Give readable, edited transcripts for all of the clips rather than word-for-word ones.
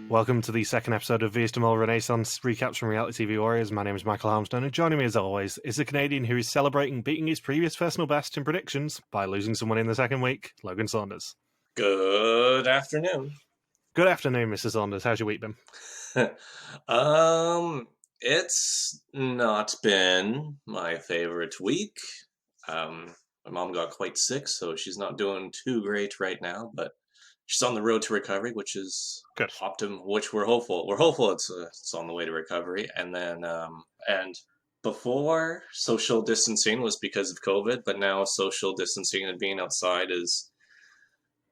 Welcome to the second episode of Was Tico Mole Renaissance recaps from Reality TV Warriors. My name is Michael Harmstone, and joining me as always is a Canadian who is celebrating beating his previous personal best in predictions by losing someone in the second week, Logan Saunders. Good afternoon. Good afternoon, Mr. Saunders. How's your week been? It's not been my favorite week. My mom got quite sick, so she's not doing too great right now, but she's on the road to recovery, which is Good. which we're hopeful. We're hopeful it's on the way to recovery. And then, and before, social distancing was because of COVID, but now social distancing and being outside is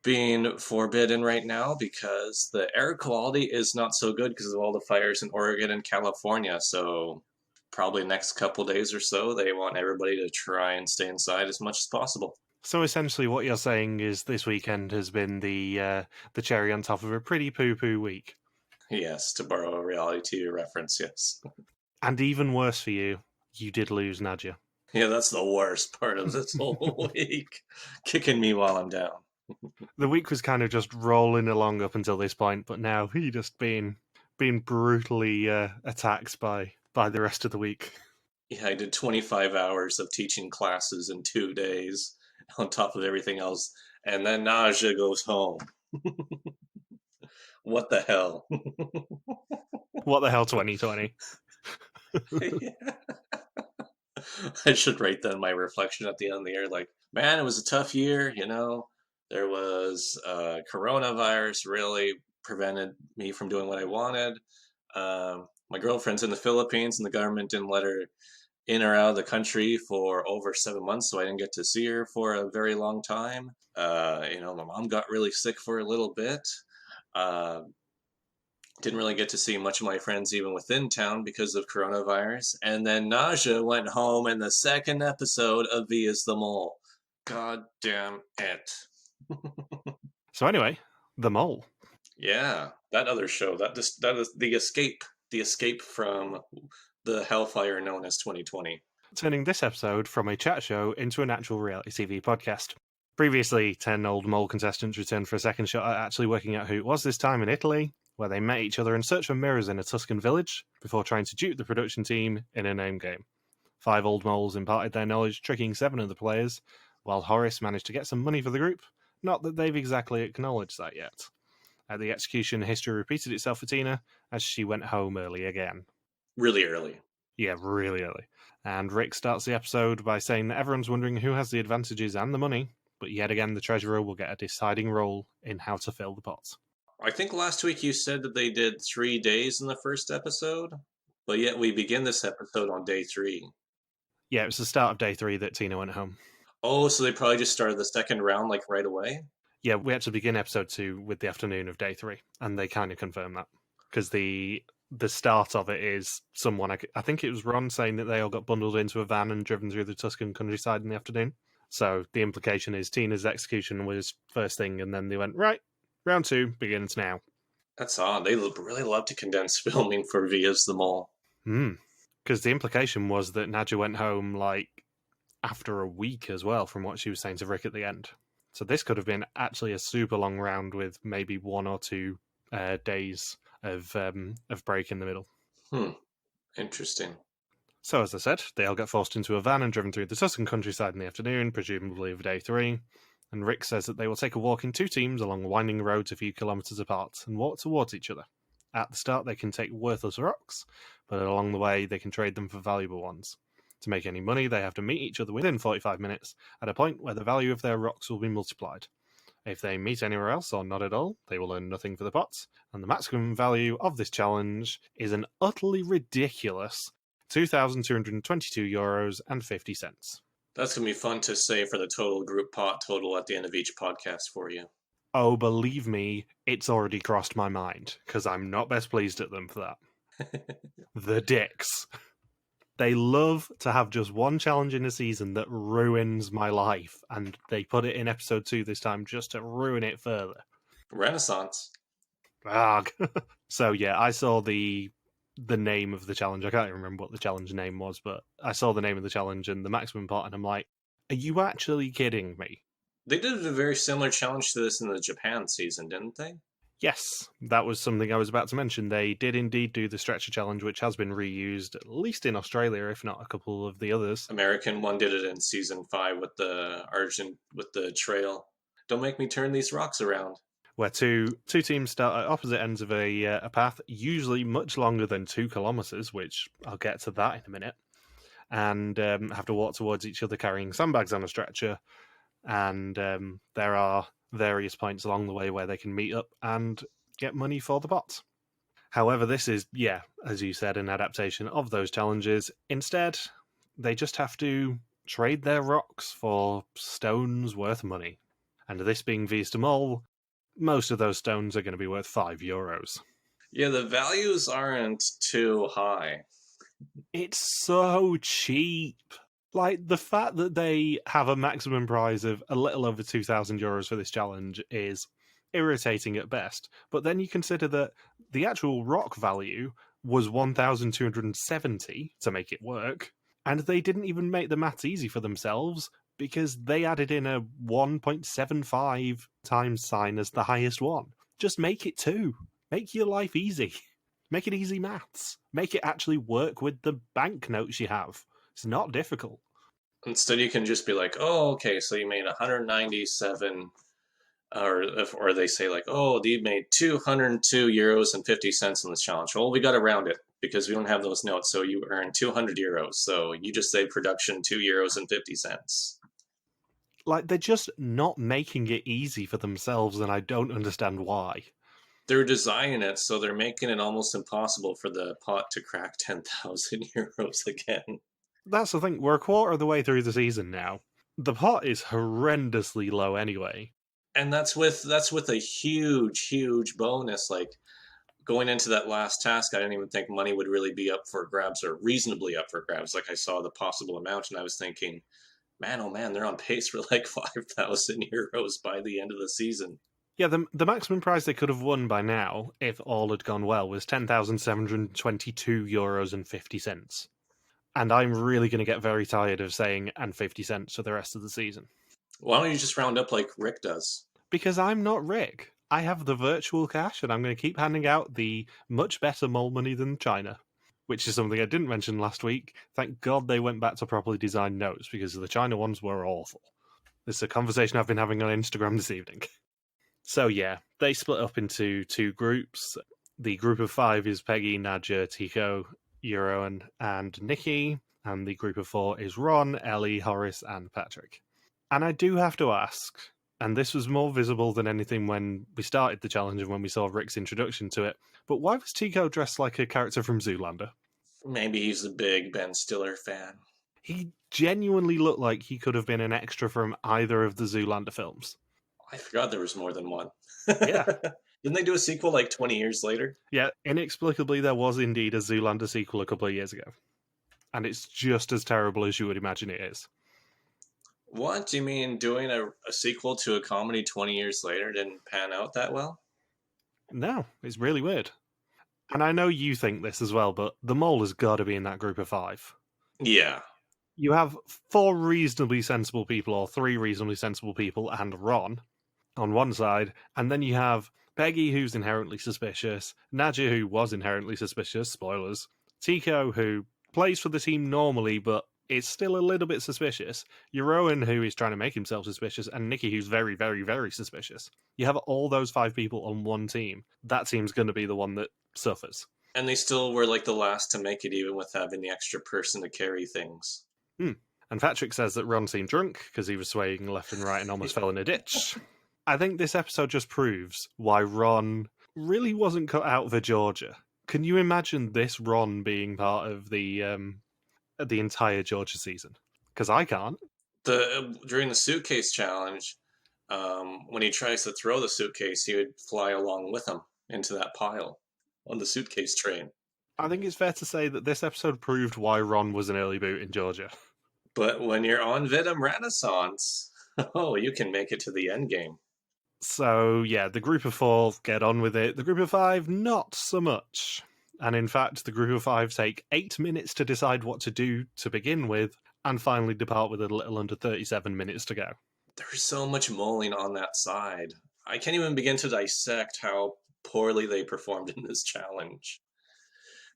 being forbidden right now because the air quality is not so good because of all the fires in Oregon and California. So probably next couple days or so, they want everybody to try and stay inside as much as possible. So essentially what you're saying is this weekend has been the cherry on top of a pretty poo-poo week. Yes, to borrow a reality TV reference, yes. And even worse for you, you did lose Nadja. Yeah, that's the worst part of this whole week. Kicking me while I'm down. The week was kind of just rolling along up until this point, but now he just being brutally attacked by the rest of the week. Yeah, I did 25 hours of teaching classes in 2 days on top of everything else, and then Nadja goes home. What the hell? What the hell, 2020? I should write that in my reflection at the end of the year, like, man, it was a tough year, you know? There was coronavirus really prevented me from doing what I wanted. My girlfriend's in the Philippines, and the government didn't let her in or out of the country for over 7 months, so I didn't get to see her for a very long time. My mom got really sick for a little bit. Didn't really get to see much of my friends even within town because of coronavirus. And then Nadja went home in the second episode of Was the Mole. God damn it. So anyway, The Mole. Yeah, that other show, that is the escape from the hellfire known as 2020. Turning this episode from a chat show into an actual reality TV podcast. Previously, 10 old mole contestants returned for a second shot at actually working out who it was, this time in Italy, where they met each other and searched for mirrors in a Tuscan village before trying to dupe the production team in a name game. 5 old moles imparted their knowledge, tricking 7 of the players, while Horace managed to get some money for the group. Not that they've exactly acknowledged that yet. At the execution, history repeated itself for Tina as she went home early again. Really early. Yeah, really early. And Rick starts the episode by saying that everyone's wondering who has the advantages and the money, but yet again the treasurer will get a deciding role in how to fill the pot. I think last week you said that they did 3 days in the first episode, but yet we begin this episode on day 3. Yeah, it was the start of day 3 that Tina went home. Oh, so they probably just started the second round like right away? Yeah, we actually begin episode 2 with the afternoon of day 3, and they kind of confirm that. Because the start of it is someone, I think it was Ron saying that they all got bundled into a van and driven through the Tuscan countryside in the afternoon. So the implication is Tina's execution was first thing, and then they went, right, round 2 begins now. That's odd. They really love to condense filming for Was the Mole. Because the implication was that Nadja went home, like, after a week as well, from what she was saying to Rick at the end. So this could have been actually a super long round with maybe 1 or 2 days of break in the middle. Interesting. So as I said, they all get forced into a van and driven through the Tuscan countryside in the afternoon, presumably of day 3. And Rick says that they will take a walk in 2 teams along winding roads a few kilometres apart and walk towards each other. At the start, they can take worthless rocks, but along the way, they can trade them for valuable ones. To make any money, they have to meet each other within 45 minutes at a point where the value of their rocks will be multiplied. If they meet anywhere else or not at all, they will earn nothing for the pots, and the maximum value of this challenge is an utterly ridiculous €2,222.50. That's going to be fun to say for the total group pot total at the end of each podcast for you. Oh, believe me, it's already crossed my mind, because I'm not best pleased at them for that. The dicks. They love to have just one challenge in a season that ruins my life, and they put it in episode 2 this time just to ruin it further. Renaissance. Arg. So yeah, I saw the name of the challenge. I can't even remember what the challenge name was, but I saw the name of the challenge and the maximum pot, and I'm like, are you actually kidding me? They did a very similar challenge to this in the Japan season, didn't they? Yes, that was something I was about to mention. They did indeed do the stretcher challenge, which has been reused, at least in Australia, if not a couple of the others. American one did it in season 5 with the trail. Don't make me turn these rocks around. Where two teams start at opposite ends of a path, usually much longer than 2 kilometers, which I'll get to that in a minute, and have to walk towards each other carrying sandbags on a stretcher. And there are various points along the way where they can meet up and get money for the pot. However, this is, yeah, as you said, an adaptation of those challenges. Instead, they just have to trade their rocks for stones worth money. And this being Was Tico Mole, most of those stones are going to be worth €5. Yeah, the values aren't too high. It's so cheap. Like, the fact that they have a maximum prize of a little over €2,000 for this challenge is irritating at best. But then you consider that the actual rock value was 1,270 to make it work, and they didn't even make the maths easy for themselves because they added in a 1.75 times sign as the highest one. Just make it 2. Make your life easy. Make it easy maths. Make it actually work with the banknotes you have. It's not difficult. Instead, you can just be like, "Oh, okay, so you made 197." Or they say like, "Oh, you made €202 and 50 cents in this challenge." Well, we got to round it because we don't have those notes, so you earn €200. So you just say production €2 and 50 cents. Like, they're just not making it easy for themselves, and I don't understand why. They're designing it so they're making it almost impossible for the pot to crack €10,000 again. That's the thing, we're a quarter of the way through the season now. The pot is horrendously low anyway. And that's with a huge bonus. Like going into that last task, I didn't even think money would really be up for grabs or reasonably up for grabs. Like I saw the possible amount and I was thinking, man, oh man, they're on pace for like €5,000 by the end of the season. Yeah, the maximum prize they could have won by now, if all had gone well, was €10,722 and 50 cents. And I'm really going to get very tired of saying "and 50 cents" for the rest of the season. Why don't you just round up like Rick does? Because I'm not Rick. I have the virtual cash, and I'm going to keep handing out the much better mole money than China, which is something I didn't mention last week. Thank God they went back to properly designed notes, because the China ones were awful. This is a conversation I've been having on Instagram this evening. So yeah, they split up into 2 groups. The group of 5 is Peggy, Nadja, Tico, Euro, and Nikki, and the group of 4 is Ron, Ellie, Horace, and Patrick. And I do have to ask, and this was more visible than anything when we started the challenge and when we saw Rick's introduction to it, but why was Tico dressed like a character from Zoolander? Maybe he's a big Ben Stiller fan. He genuinely looked like he could have been an extra from either of the Zoolander films. I forgot there was more than one. Yeah. Didn't they do a sequel like 20 years later? Yeah, inexplicably there was indeed a Zoolander sequel a couple of years ago. And it's just as terrible as you would imagine it is. What? Do you mean doing a sequel to a comedy 20 years later didn't pan out that well? No, it's really weird. And I know you think this as well, but the mole has got to be in that group of 5. Yeah. You have 4 reasonably sensible people, or 3 reasonably sensible people, and Ron on one side, and then you have Peggy, who's inherently suspicious, Nadja, who was inherently suspicious, spoilers, Tico, who plays for the team normally, but is still a little bit suspicious, Rowan, who is trying to make himself suspicious, and Nikki, who's very, very, very suspicious. You have all those 5 people on one team. That team's going to be the one that suffers. And they still were like the last to make it, even with having the extra person to carry things. And Patrick says that Ron seemed drunk because he was swaying left and right and almost fell in a ditch. I think this episode just proves why Ron really wasn't cut out for Georgia. Can you imagine this Ron being part of the entire Georgia season? Because I can't. During the suitcase challenge, when he tries to throw the suitcase, he would fly along with him into that pile on the suitcase train. I think it's fair to say that this episode proved why Ron was an early boot in Georgia. But when you're on Vidum Renaissance, oh, you can make it to the end game. So, yeah, the group of 4 get on with it. The group of 5, not so much. And in fact, the group of 5 take 8 minutes to decide what to do to begin with, and finally depart with a little under 37 minutes to go. There's so much mulling on that side. I can't even begin to dissect how poorly they performed in this challenge.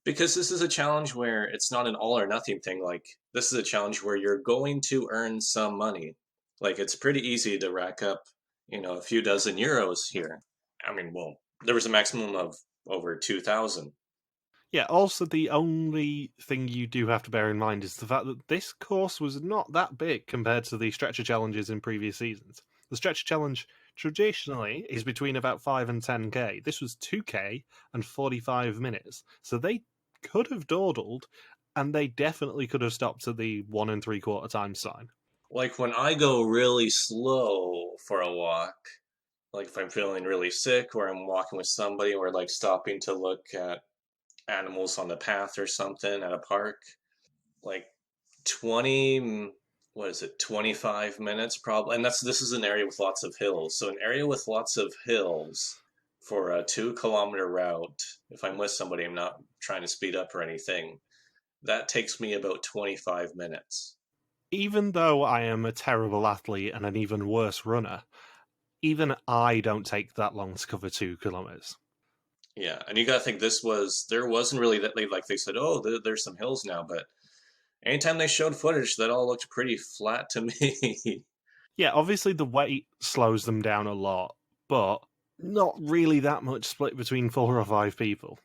Because this is a challenge where it's not an all or nothing thing. Like, this is a challenge where you're going to earn some money. Like, it's pretty easy to rack up, a few dozen euros here. I mean, well, there was a maximum of over 2,000. Yeah, also the only thing you do have to bear in mind is the fact that this course was not that big compared to the stretcher challenges in previous seasons. The stretcher challenge traditionally is between about 5 and 10k. This was 2k and 45 minutes. So they could have dawdled, and they definitely could have stopped at the 1 3/4 time sign. Like, when I go really slow for a walk, like if I'm feeling really sick or I'm walking with somebody or like stopping to look at animals on the path or something at a park, like 20, what is it, 25 minutes probably. And this is an area with lots of hills. So an area with lots of hills for a 2 kilometer route, if I'm with somebody, I'm not trying to speed up or anything, that takes me about 25 minutes. Even though I am a terrible athlete and an even worse runner, even I don't take that long to cover 2 kilometers. Yeah, and you got to think there wasn't really that like they said, oh, there's some hills now, but anytime they showed footage, that all looked pretty flat to me. Yeah, obviously the weight slows them down a lot, but not really that much split between 4 or 5 people.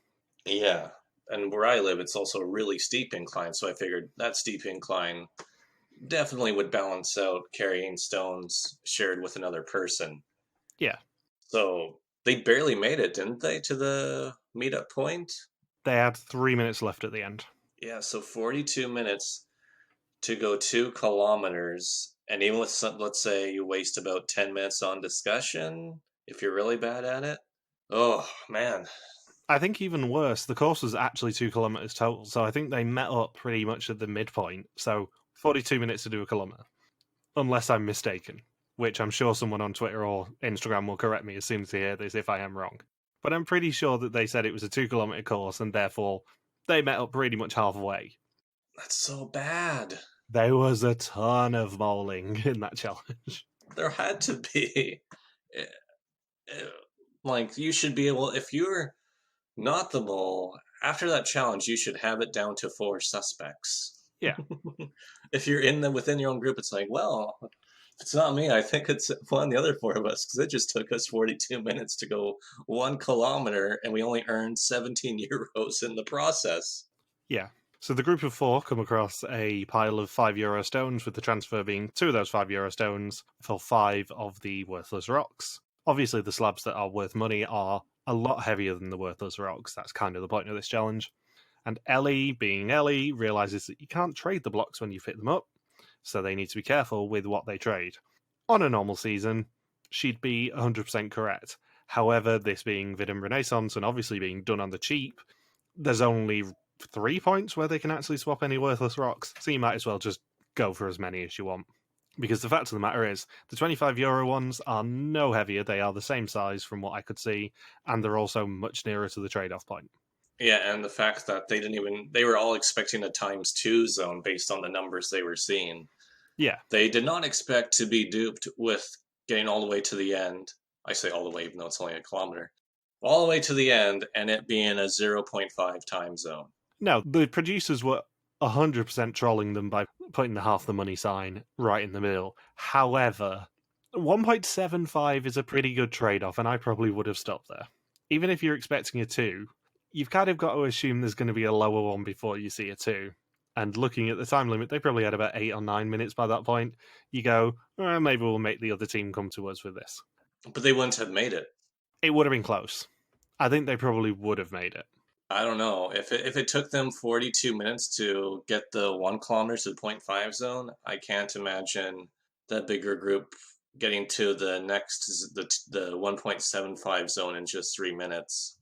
Yeah, and where I live, it's also a really steep incline, so I figured that steep incline definitely would balance out carrying stones shared with another person. Yeah. So they barely made it, didn't they, to the meetup point? They had 3 minutes left at the end. Yeah, so 42 minutes to go 2 kilometers, and even with some, let's say you waste about 10 minutes on discussion, if you're really bad at it. Oh, man. I think even worse, the course was actually 2 kilometers total, so I think they met up pretty much at the midpoint. So 42 minutes to do a kilometer, unless I'm mistaken, which I'm sure someone on Twitter or Instagram will correct me as soon as they hear this if I am wrong. But I'm pretty sure that they said it was a 2 kilometer course, and therefore they met up pretty much halfway. That's so bad. There was a ton of moling in that challenge. There had to be. Like, you should be able, if you're not the mole, after that challenge, you should have it down to 4 suspects. Yeah. If you're within your own group, it's like, well, if it's not me, I think it's one of the other 4 of us, because it just took us 42 minutes to go 1 kilometer, and we only earned 17 euros in the process. Yeah. So the group of 4 come across a pile of €5 stones, with the transfer being 2 of those €5 stones for 5 of the worthless rocks. Obviously, the slabs that are worth money are a lot heavier than the worthless rocks. That's kind of the point of this challenge. And Ellie, being Ellie, realizes that you can't trade the blocks when you fit them up, so they need to be careful with what they trade. On a normal season, she'd be 100% correct. However, this being Vidum Renaissance and obviously being done on the cheap, there's only 3 points where they can actually swap any worthless rocks, so you might as well just go for as many as you want. Because the fact of the matter is, the €25 ones are no heavier, they are the same size from what I could see, and they're also much nearer to the trade-off point. Yeah, and the fact that they were all expecting a ×2 zone based on the numbers they were seeing. Yeah. They did not expect to be duped with getting all the way to the end. I say all the way, even though it's only a kilometer. All the way to the end, and it being a 0.5 time zone. No, the producers were 100% trolling them by putting the half the money sign right in the middle. However, 1.75 is a pretty good trade-off, and I probably would have stopped there. Even if you're expecting a 2, you've kind of got to assume there's going to be a lower one before you see a 2. And looking at the time limit, they probably had about 8 or 9 minutes by that point. You go, maybe we'll make the other team come to us with this. But they wouldn't have made it. It would have been close. I think they probably would have made it. I don't know. If it took them 42 minutes to get the 1 kilometer to the 0.5 zone, I can't imagine the bigger group getting to the next, the 1.75 zone in just 3 minutes.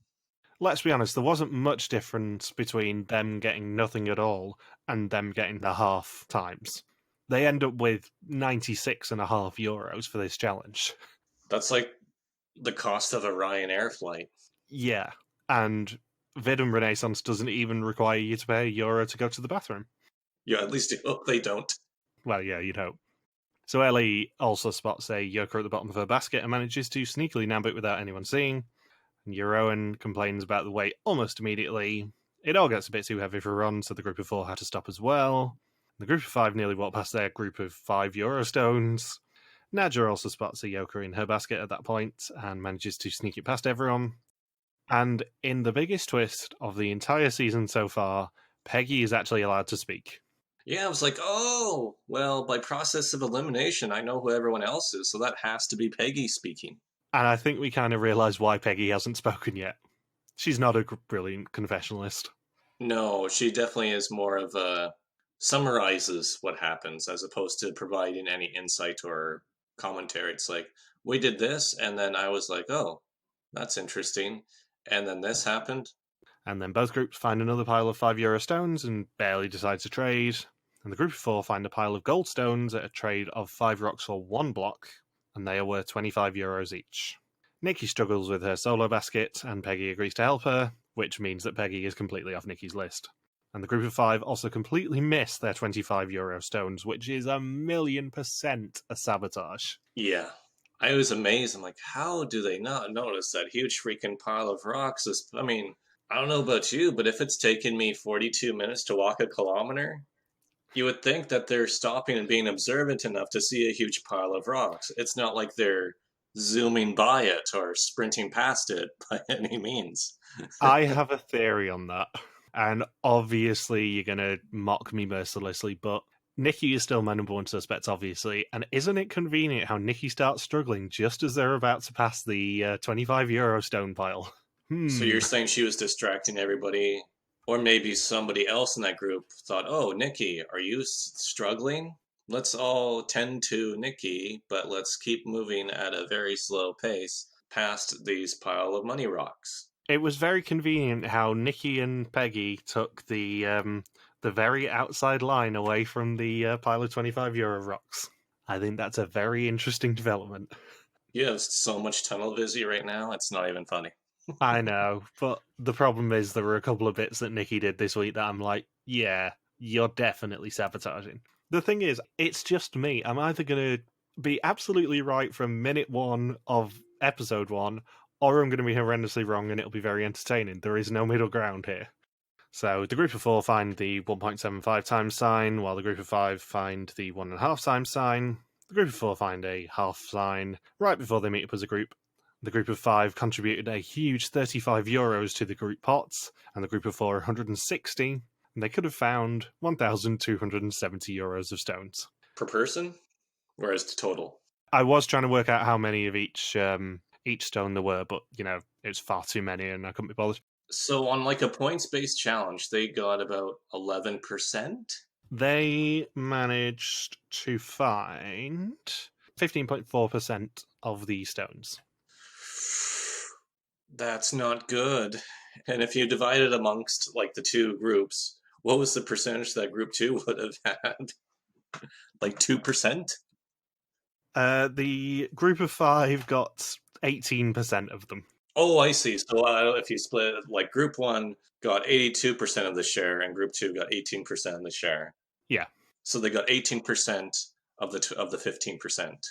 Let's be honest, there wasn't much difference between them getting nothing at all and them getting the half times. They end up with €96.50 for this challenge. That's like the cost of a Ryanair flight. Yeah, and Vidum Renaissance doesn't even require you to pay €1 to go to the bathroom. Yeah, at least you hope they don't. Well, yeah, you'd hope. So Ellie also spots a yoker at the bottom of her basket and manages to sneakily nab it without anyone seeing. And Euroan complains about the weight almost immediately. It all gets a bit too heavy for Ron, so the group of 4 had to stop as well. The group of 5 nearly walked past their group of 5 Euro stones. Nadja also spots a yoker in her basket at that point and manages to sneak it past everyone. And in the biggest twist of the entire season so far, Peggy is actually allowed to speak. Yeah, I was like, oh, well, by process of elimination, I know who everyone else is, so that has to be Peggy speaking. And I think we kind of realise why Peggy hasn't spoken yet. She's not a brilliant confessionalist. No, she definitely is more of a summarizes what happens as opposed to providing any insight or commentary. It's like, we did this, and then I was like, oh, that's interesting. And then this happened. And then both groups find another pile of 5 Euro stones and barely decide to trade. And the group of 4 find a pile of gold stones at a trade of 5 rocks for 1 block, and they are worth 25 euros each. Nikki struggles with her solo basket, and Peggy agrees to help her, which means that Peggy is completely off Nikki's list. And the group of 5 also completely miss their 25 Euro stones, which is 1,000,000% a sabotage. Yeah. I was amazed. I'm like, how do they not notice that huge freaking pile of rocks? I mean, I don't know about you, but if it's taken me 42 minutes to walk a kilometer, you would think that they're stopping and being observant enough to see a huge pile of rocks. It's not like they're zooming by it or sprinting past it by any means. I have a theory on that, and obviously you're going to mock me mercilessly, but Nikki is still my number 1 suspect, obviously, and isn't it convenient how Nikki starts struggling just as they're about to pass the 25 Euro stone pile? So you're saying she was distracting everybody, or maybe somebody else in that group thought, oh, Nikki, are you struggling? Let's all tend to Nikki, but let's keep moving at a very slow pace past these pile of money rocks. It was very convenient how Nikki and Peggy took the very outside line away from the pile of 25 Euro rocks. I think that's a very interesting development. You have so much tunnel vision right now, it's not even funny. I know, but the problem is there were a couple of bits that Nikki did this week that I'm like, yeah, you're definitely sabotaging. The thing is, it's just me. I'm either going to be absolutely right from minute 1 of episode 1, or I'm going to be horrendously wrong and it'll be very entertaining. There is no middle ground here. So the group of 4 find the 1.75 times sign, while the group of 5 find the 1.5 times sign. The group of 4 find a half sign right before they meet up as a group. The group of 5 contributed a huge 35 euros to the group pots, and the group of 4 160, and they could have found 1,270 euros of stones. Per person? Or as to total? I was trying to work out how many of each stone there were, but, it's far too many, and I couldn't be bothered. So on like a points-based challenge, they got about 11%? They managed to find 15.4% of the stones. That's not good. And if you divide it amongst like the 2 groups, what was the percentage that group 2 would have had? Like 2%? The group of 5 got 18% of them. Oh, I see. So if you split, like group 1 got 82% of the share and group 2 got 18% of the share. Yeah. So they got 18% of the 15%.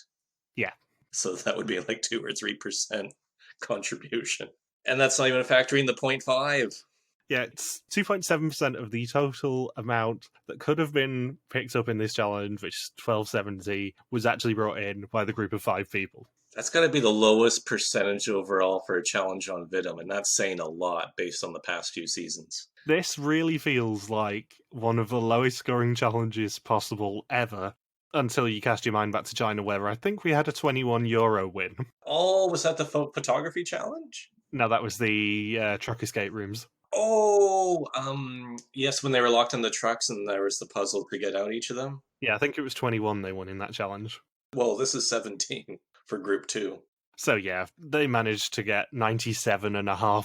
Yeah. So that would be like 2 or 3% contribution. And that's not even factoring the 0.5. Yeah, it's 2.7% of the total amount that could have been picked up in this challenge, which is 1270, was actually brought in by the group of 5 people. That's got to be the lowest percentage overall for a challenge on Vidum, and that's saying a lot based on the past few seasons. This really feels like one of the lowest scoring challenges possible ever, until you cast your mind back to China, where I think we had a 21 euro win. Oh, was that the photography challenge? No, that was the truck escape rooms. Oh, yes, when they were locked in the trucks and there was the puzzle to get out each of them. Yeah, I think it was 21 they won in that challenge. Well, this is 17 for group 2. So yeah, they managed to get 97.5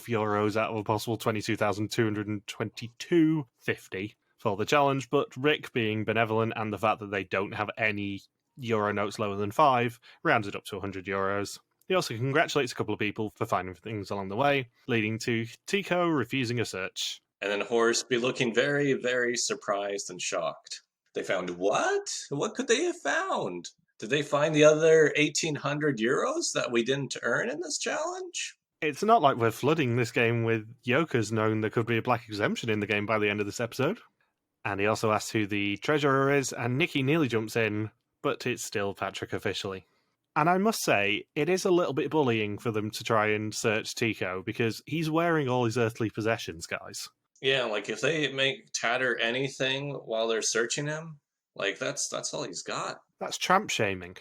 euros out of a possible 22,222.50 for the challenge, but Rick, being benevolent and the fact that they don't have any euro notes lower than 5, rounds it up to 100 euros. He also congratulates a couple of people for finding things along the way, leading to Tico refusing a search. And then Horace be looking very, very surprised and shocked. They found what? What could they have found? Did they find the other 1,800 euros that we didn't earn in this challenge? It's not like we're flooding this game with yokers knowing there could be a black exemption in the game by the end of this episode. And he also asks who the treasurer is, and Nikki nearly jumps in, but it's still Patrick officially. And I must say, it is a little bit bullying for them to try and search Tico, because he's wearing all his earthly possessions, guys. Yeah, like if they make Tatter anything while they're searching him, like that's all he's got. That's tramp shaming.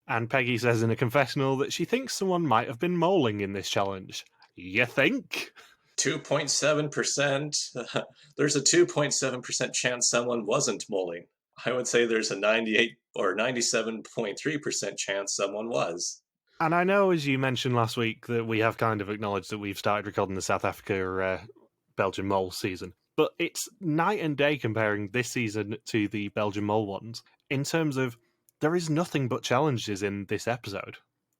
And Peggy says in a confessional that she thinks someone might have been moling in this challenge. You think? 2.7%. There's a 2.7% chance someone wasn't moling. I would say there's a 98 or 97.3% chance someone was. And I know, as you mentioned last week, that we have kind of acknowledged that we've started recording the South Africa Belgian Mole season. But it's night and day comparing this season to the Belgian Mole ones in terms of there is nothing but challenges in this episode.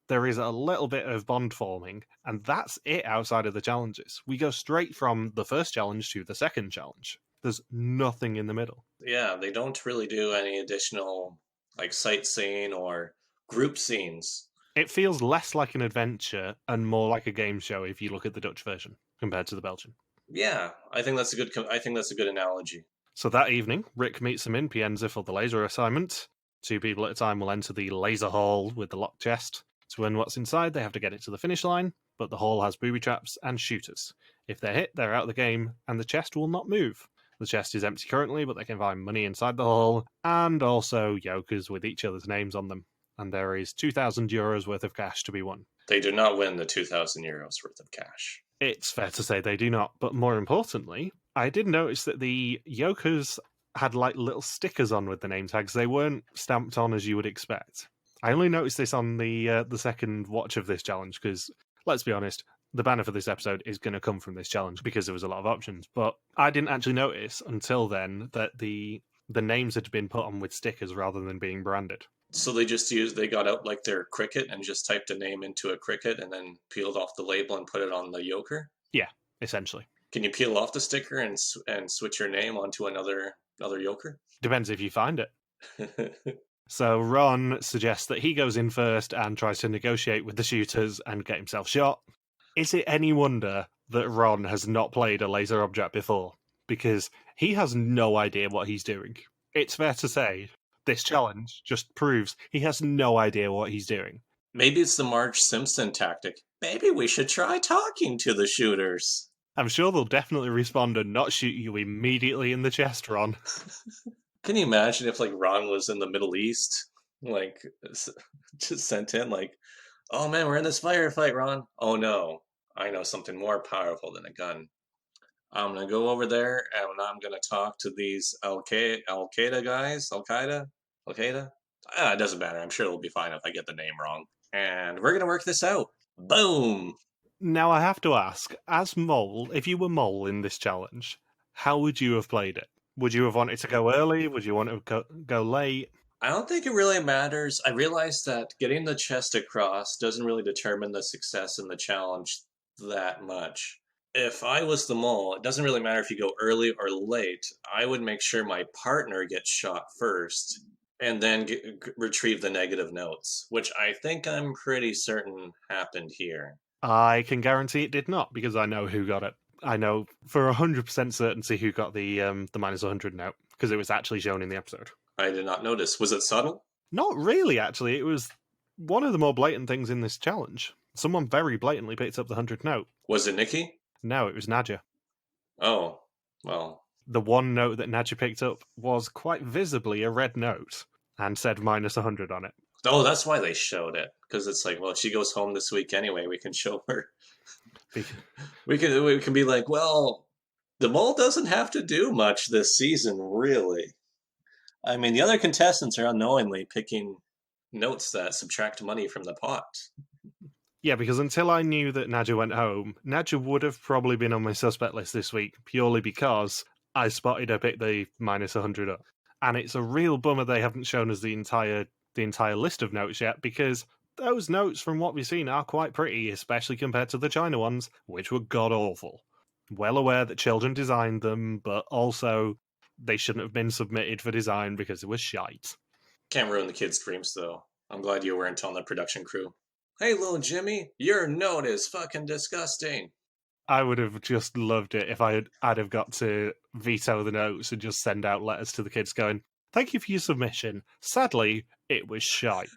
There is a little bit of bond forming, and that's it outside of the challenges. We go straight from the first challenge to the second challenge. There's nothing in the middle. Yeah, they don't really do any additional like sightseeing or group scenes. It feels less like an adventure and more like a game show if you look at the Dutch version compared to the Belgian. Yeah, I think that's a good analogy. So that evening, Rick meets them in Pienza for the laser assignment. 2 people at a time will enter the laser hall with the locked chest. To win what's inside, they have to get it to the finish line, but the hall has booby traps and shooters. If they're hit, they're out of the game, and the chest will not move. The chest is empty currently, but they can find money inside the hall, and also yokers with each other's names on them. And there is €2,000 worth of cash to be won. They do not win the €2,000 worth of cash. It's fair to say they do not, but more importantly, I did notice that the yokers had like little stickers on with the name tags. They weren't stamped on as you would expect. I only noticed this on the second watch of this challenge because, let's be honest, the banner for this episode is going to come from this challenge because there was a lot of options. But I didn't actually notice until then that the names had been put on with stickers rather than being branded. So they got out like their cricket and just typed a name into a cricket and then peeled off the label and put it on the yoker? Yeah, essentially. Can you peel off the sticker and switch your name onto another yoker? Depends if you find it. So Ron suggests that he goes in first and tries to negotiate with the shooters and get himself shot. Is it any wonder that Ron has not played a laser object before? Because he has no idea what he's doing. It's fair to say this challenge just proves he has no idea what he's doing. Maybe it's the Marge Simpson tactic. Maybe we should try talking to the shooters. I'm sure they'll definitely respond and not shoot you immediately in the chest, Ron. Can you imagine if like Ron was in the Middle East, like just sent in like, "Oh man, we're in this firefight, Ron. Oh no, I know something more powerful than a gun. I'm gonna go over there and I'm gonna talk to these Al Qaeda guys. Al Qaeda. It doesn't matter. I'm sure it'll be fine if I get the name wrong. And we're gonna work this out. Boom." Now I have to ask, as Mole, if you were Mole in this challenge, how would you have played it? Would you have wanted to go early? Would you want to go late? I don't think it really matters. I realized that getting the chest across doesn't really determine the success in the challenge that much. If I was the mole, it doesn't really matter if you go early or late. I would make sure my partner gets shot first and then retrieve the negative notes, which I think I'm pretty certain happened here. I can guarantee it did not, because I know who got it. I know for 100% certainty who got the minus 100 note, because it was actually shown in the episode. I did not notice. Was it subtle? Not really, actually. It was one of the more blatant things in this challenge. Someone very blatantly picked up the 100 note. Was it Nikki? No, it was Nadja. Oh, well. The one note that Nadja picked up was quite visibly a red note and said minus 100 on it. Oh, that's why they showed it. Because it's like, well, if she goes home this week anyway, we can show her. We can be like, well, the mole doesn't have to do much this season, really. I mean, the other contestants are unknowingly picking notes that subtract money from the pot. Yeah, because until I knew that Nadja went home, Nadja would have probably been on my suspect list this week, purely because I spotted her pick the minus 100 up. And it's a real bummer they haven't shown us the entire list of notes yet, because those notes from what we've seen are quite pretty, especially compared to the China ones, which were god-awful. Well aware that children designed them, but also they shouldn't have been submitted for design because it was shite. Can't ruin the kids' dreams, though. I'm glad you weren't on the production crew. Hey, little Jimmy, your note is fucking disgusting. I would have just loved it if I'd have got to veto the notes and just send out letters to the kids going, "Thank you for your submission. Sadly, it was shite."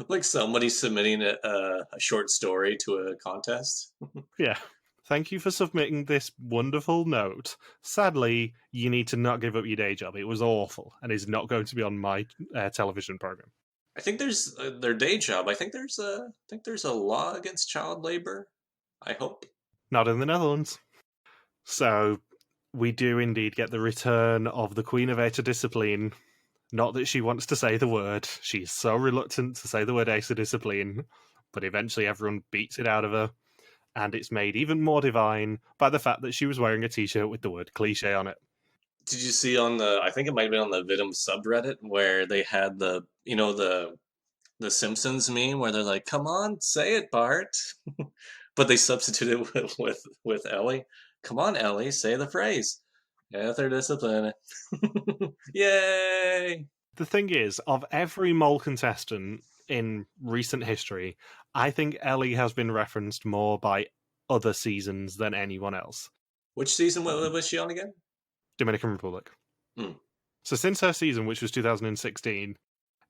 Like somebody submitting a short story to a contest. Yeah. Thank you for submitting this wonderful note. Sadly, you need to not give up your day job. It was awful and is not going to be on my television program. I think there's their day job. I think there's a law against child labor. I hope. Not in the Netherlands. So we do indeed get the return of the Queen of Eta Discipline. Not that she wants to say the word. She's so reluctant to say the word Eta Discipline, but eventually everyone beats it out of her. And it's made even more divine by the fact that she was wearing a t-shirt with the word cliche on it. Did you see on the? I think it might have been on the Vidum subreddit where they had the Simpsons meme where they're like, "Come on, say it, Bart," but they substituted it with Ellie. Come on, Ellie, say the phrase. Yeah, they're disciplined. Yay! The thing is, of every mole contestant in recent history, I think Ellie has been referenced more by other seasons than anyone else. Which season was she on again? Dominican Republic. Hmm. So since her season, which was 2016,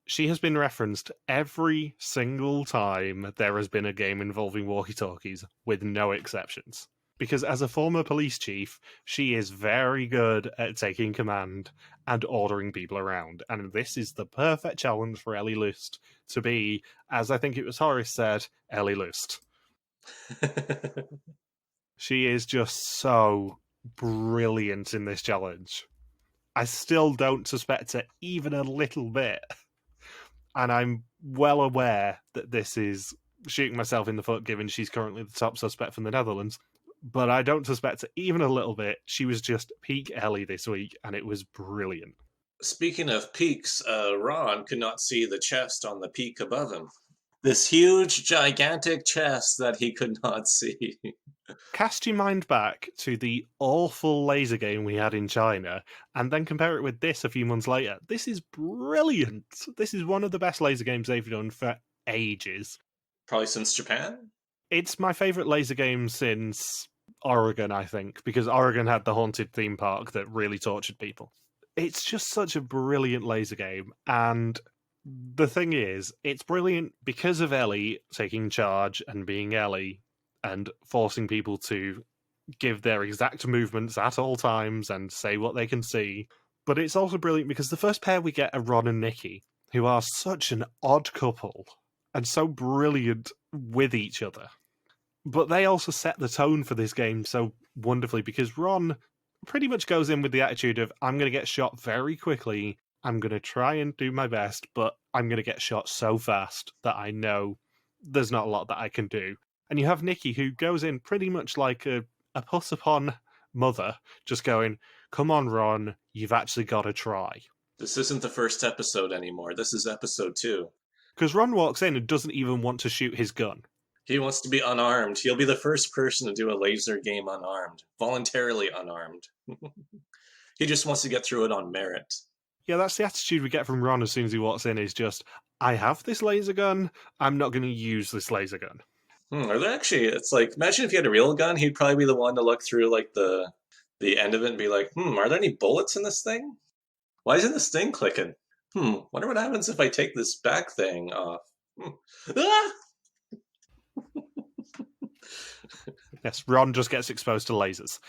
she has been referenced every single time there has been a game involving walkie-talkies, with no exceptions. Because as a former police chief, she is very good at taking command and ordering people around. And this is the perfect challenge for Ellie Lust to be, as I think it was Horace said, Ellie Lust. She is just so brilliant in this challenge. I still don't suspect her even a little bit. And I'm well aware that this is shooting myself in the foot given she's currently the top suspect from the Netherlands. But I don't suspect her even a little bit. She was just peak Ellie this week, and it was brilliant. Speaking of peaks, Ron could not see the chest on the peak above him. This huge, gigantic chest that he could not see. Cast your mind back to the awful laser game we had in China, and then compare it with this a few months later. This is brilliant. This is one of the best laser games they've done for ages. Probably since Japan? It's my favourite laser game since Oregon, I think, because Oregon had the haunted theme park that really tortured people. It's just such a brilliant laser game, and the thing is, it's brilliant because of Ellie taking charge and being Ellie and forcing people to give their exact movements at all times and say what they can see. But it's also brilliant because the first pair we get are Ron and Nikki, who are such an odd couple and so brilliant with each other. But they also set the tone for this game so wonderfully because Ron pretty much goes in with the attitude of, I'm going to get shot very quickly, I'm going to try and do my best, but I'm going to get shot so fast that I know there's not a lot that I can do. And you have Nikki, who goes in pretty much like a put-upon mother, just going, come on, Ron, you've actually got to try. This isn't the first episode anymore. This is episode 2. Because Ron walks in and doesn't even want to shoot his gun. He wants to be unarmed. He'll be the first person to do a laser game unarmed. Voluntarily unarmed. He just wants to get through it on merit. Yeah, that's the attitude we get from Ron as soon as he walks in, is just, I have this laser gun, I'm not going to use this laser gun. Are there actually, it's like, imagine if he had a real gun, he'd probably be the one to look through like the end of it and be like, are there any bullets in this thing? Why isn't this thing clicking? Wonder what happens if I take this back thing off. Ah! Yes, Ron just gets exposed to lasers.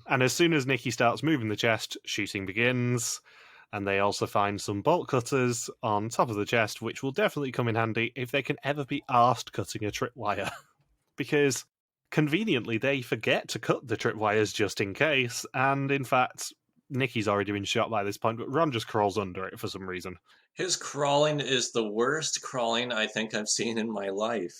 And as soon as Nikki starts moving the chest, shooting begins. And they also find some bolt cutters on top of the chest, which will definitely come in handy if they can ever be arsed cutting a tripwire. Because, conveniently, they forget to cut the tripwires just in case, and in fact, Nikki's already been shot by this point, but Ron just crawls under it for some reason. His crawling is the worst crawling I think I've seen in my life.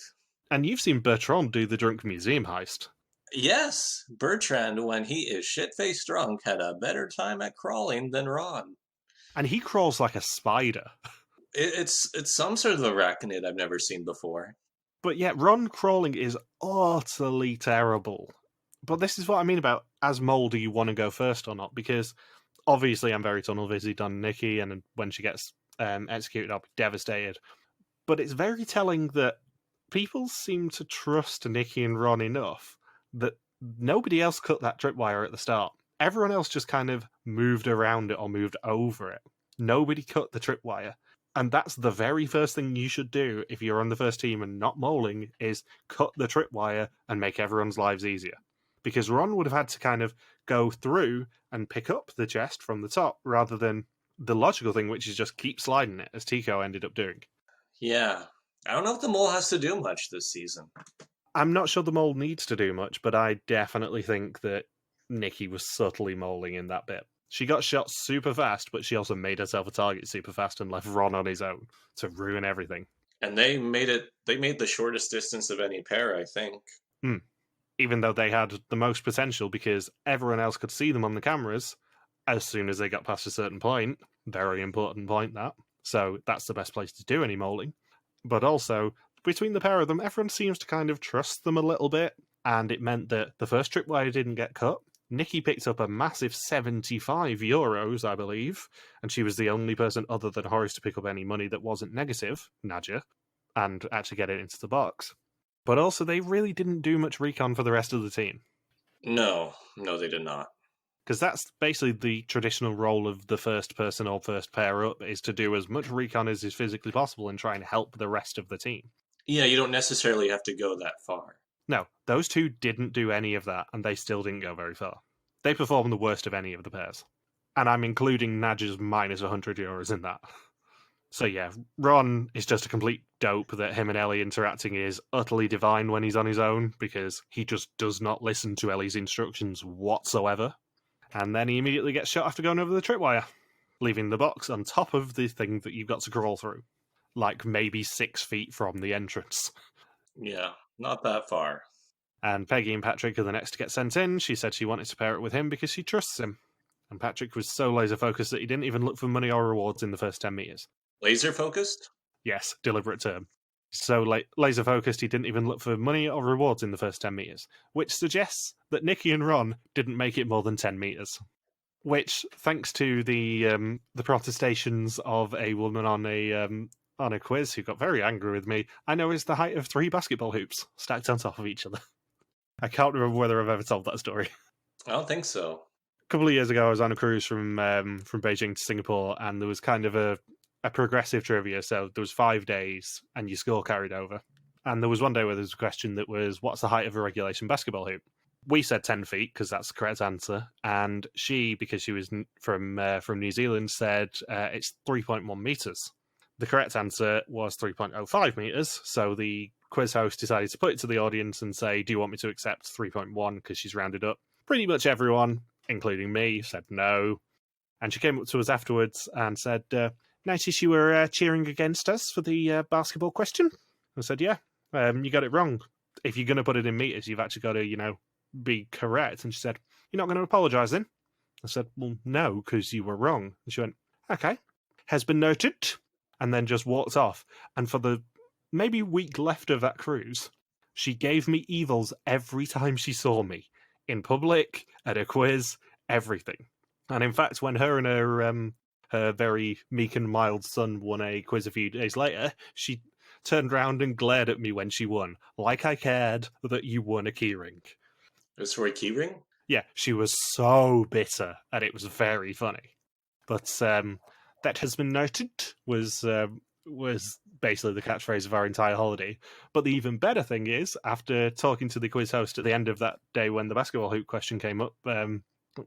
And you've seen Bertrand do the drunk museum heist. Yes, Bertrand, when he is shit-faced drunk, had a better time at crawling than Ron. And he crawls like a spider. It's some sort of arachnid I've never seen before. But yet, Ron crawling is utterly terrible. But this is what I mean about, as Mole, do you want to go first or not? Because obviously I'm very tunnel-visied on Nikki, and when she gets executed, I'll be devastated. But it's very telling that people seem to trust Nikki and Ron enough that nobody else cut that tripwire at the start. Everyone else just kind of moved around it or moved over it. Nobody cut the tripwire. And that's the very first thing you should do if you're on the first team and not moling, is cut the tripwire and make everyone's lives easier. Because Ron would have had to kind of go through and pick up the chest from the top rather than the logical thing, which is just keep sliding it, as Tico ended up doing. Yeah. I don't know if the mole has to do much this season. I'm not sure the mole needs to do much, but I definitely think that Nikki was subtly moling in that bit. She got shot super fast, but she also made herself a target super fast and left Ron on his own to ruin everything. And they made the shortest distance of any pair, I think. Even though they had the most potential because everyone else could see them on the cameras as soon as they got past a certain point. Very important point, that. So that's the best place to do any moling. But also, between the pair of them, everyone seems to kind of trust them a little bit, and it meant that the first tripwire didn't get cut. Nikki picked up a massive €75, I believe, and she was the only person other than Horace to pick up any money that wasn't negative, Nadja, and actually get it into the box. But also, they really didn't do much recon for the rest of the team. No, they did not. Because that's basically the traditional role of the first person or first pair up, is to do as much recon as is physically possible and try and help the rest of the team. Yeah, you don't necessarily have to go that far. No, those two didn't do any of that, and they still didn't go very far. They performed the worst of any of the pairs. And I'm including Nadja's minus €100 in that. So yeah, Ron is just a complete dope that him and Ellie interacting is utterly divine when he's on his own, because he just does not listen to Ellie's instructions whatsoever. And then he immediately gets shot after going over the tripwire, leaving the box on top of the thing that you've got to crawl through. Like maybe 6 feet from the entrance. Yeah, not that far. And Peggy and Patrick are the next to get sent in. She said she wanted to pair it with him because she trusts him. And Patrick was so laser focused that he didn't even look for money or rewards in the first 10 meters. Laser focused? Yes, deliberate term. So laser focused, he didn't even look for money or rewards in the first 10 meters, which suggests that Nikki and Ron didn't make it more than 10 meters. Which, thanks to the protestations of a woman on a quiz who got very angry with me, I know is the height of 3 basketball hoops stacked on top of each other. I can't remember whether I've ever told that story. I don't think so. A couple of years ago, I was on a cruise from Beijing to Singapore, and there was kind of a progressive trivia. So there was 5 days, and your score carried over. And there was one day where there was a question that was, what's the height of a regulation basketball hoop? We said 10 feet, because that's the correct answer. And she, because she was from New Zealand, said it's 3.1 meters. The correct answer was 3.05 meters. So the quiz host decided to put it to the audience and say, do you want me to accept 3.1? Because she's rounded up. Pretty much everyone, including me, said no. And she came up to us afterwards and said, notice you were cheering against us for the basketball question. I said, yeah, you got it wrong. If you're going to put it in meters, you've actually got to, be correct. And she said, you're not going to apologise then? I said, well, no, because you were wrong. And she went, okay, has been noted. And then just walked off. And for the maybe week left of that cruise, she gave me evils every time she saw me. In public, at a quiz, everything. And in fact, when her and her very meek and mild son won a quiz a few days later, she turned round and glared at me when she won, like I cared that you won a keyring. It was for a keyring? Yeah, she was so bitter, and it was very funny. But that has been noted was basically the catchphrase of our entire holiday. But the even better thing is, after talking to the quiz host at the end of that day when the basketball hoop question came up,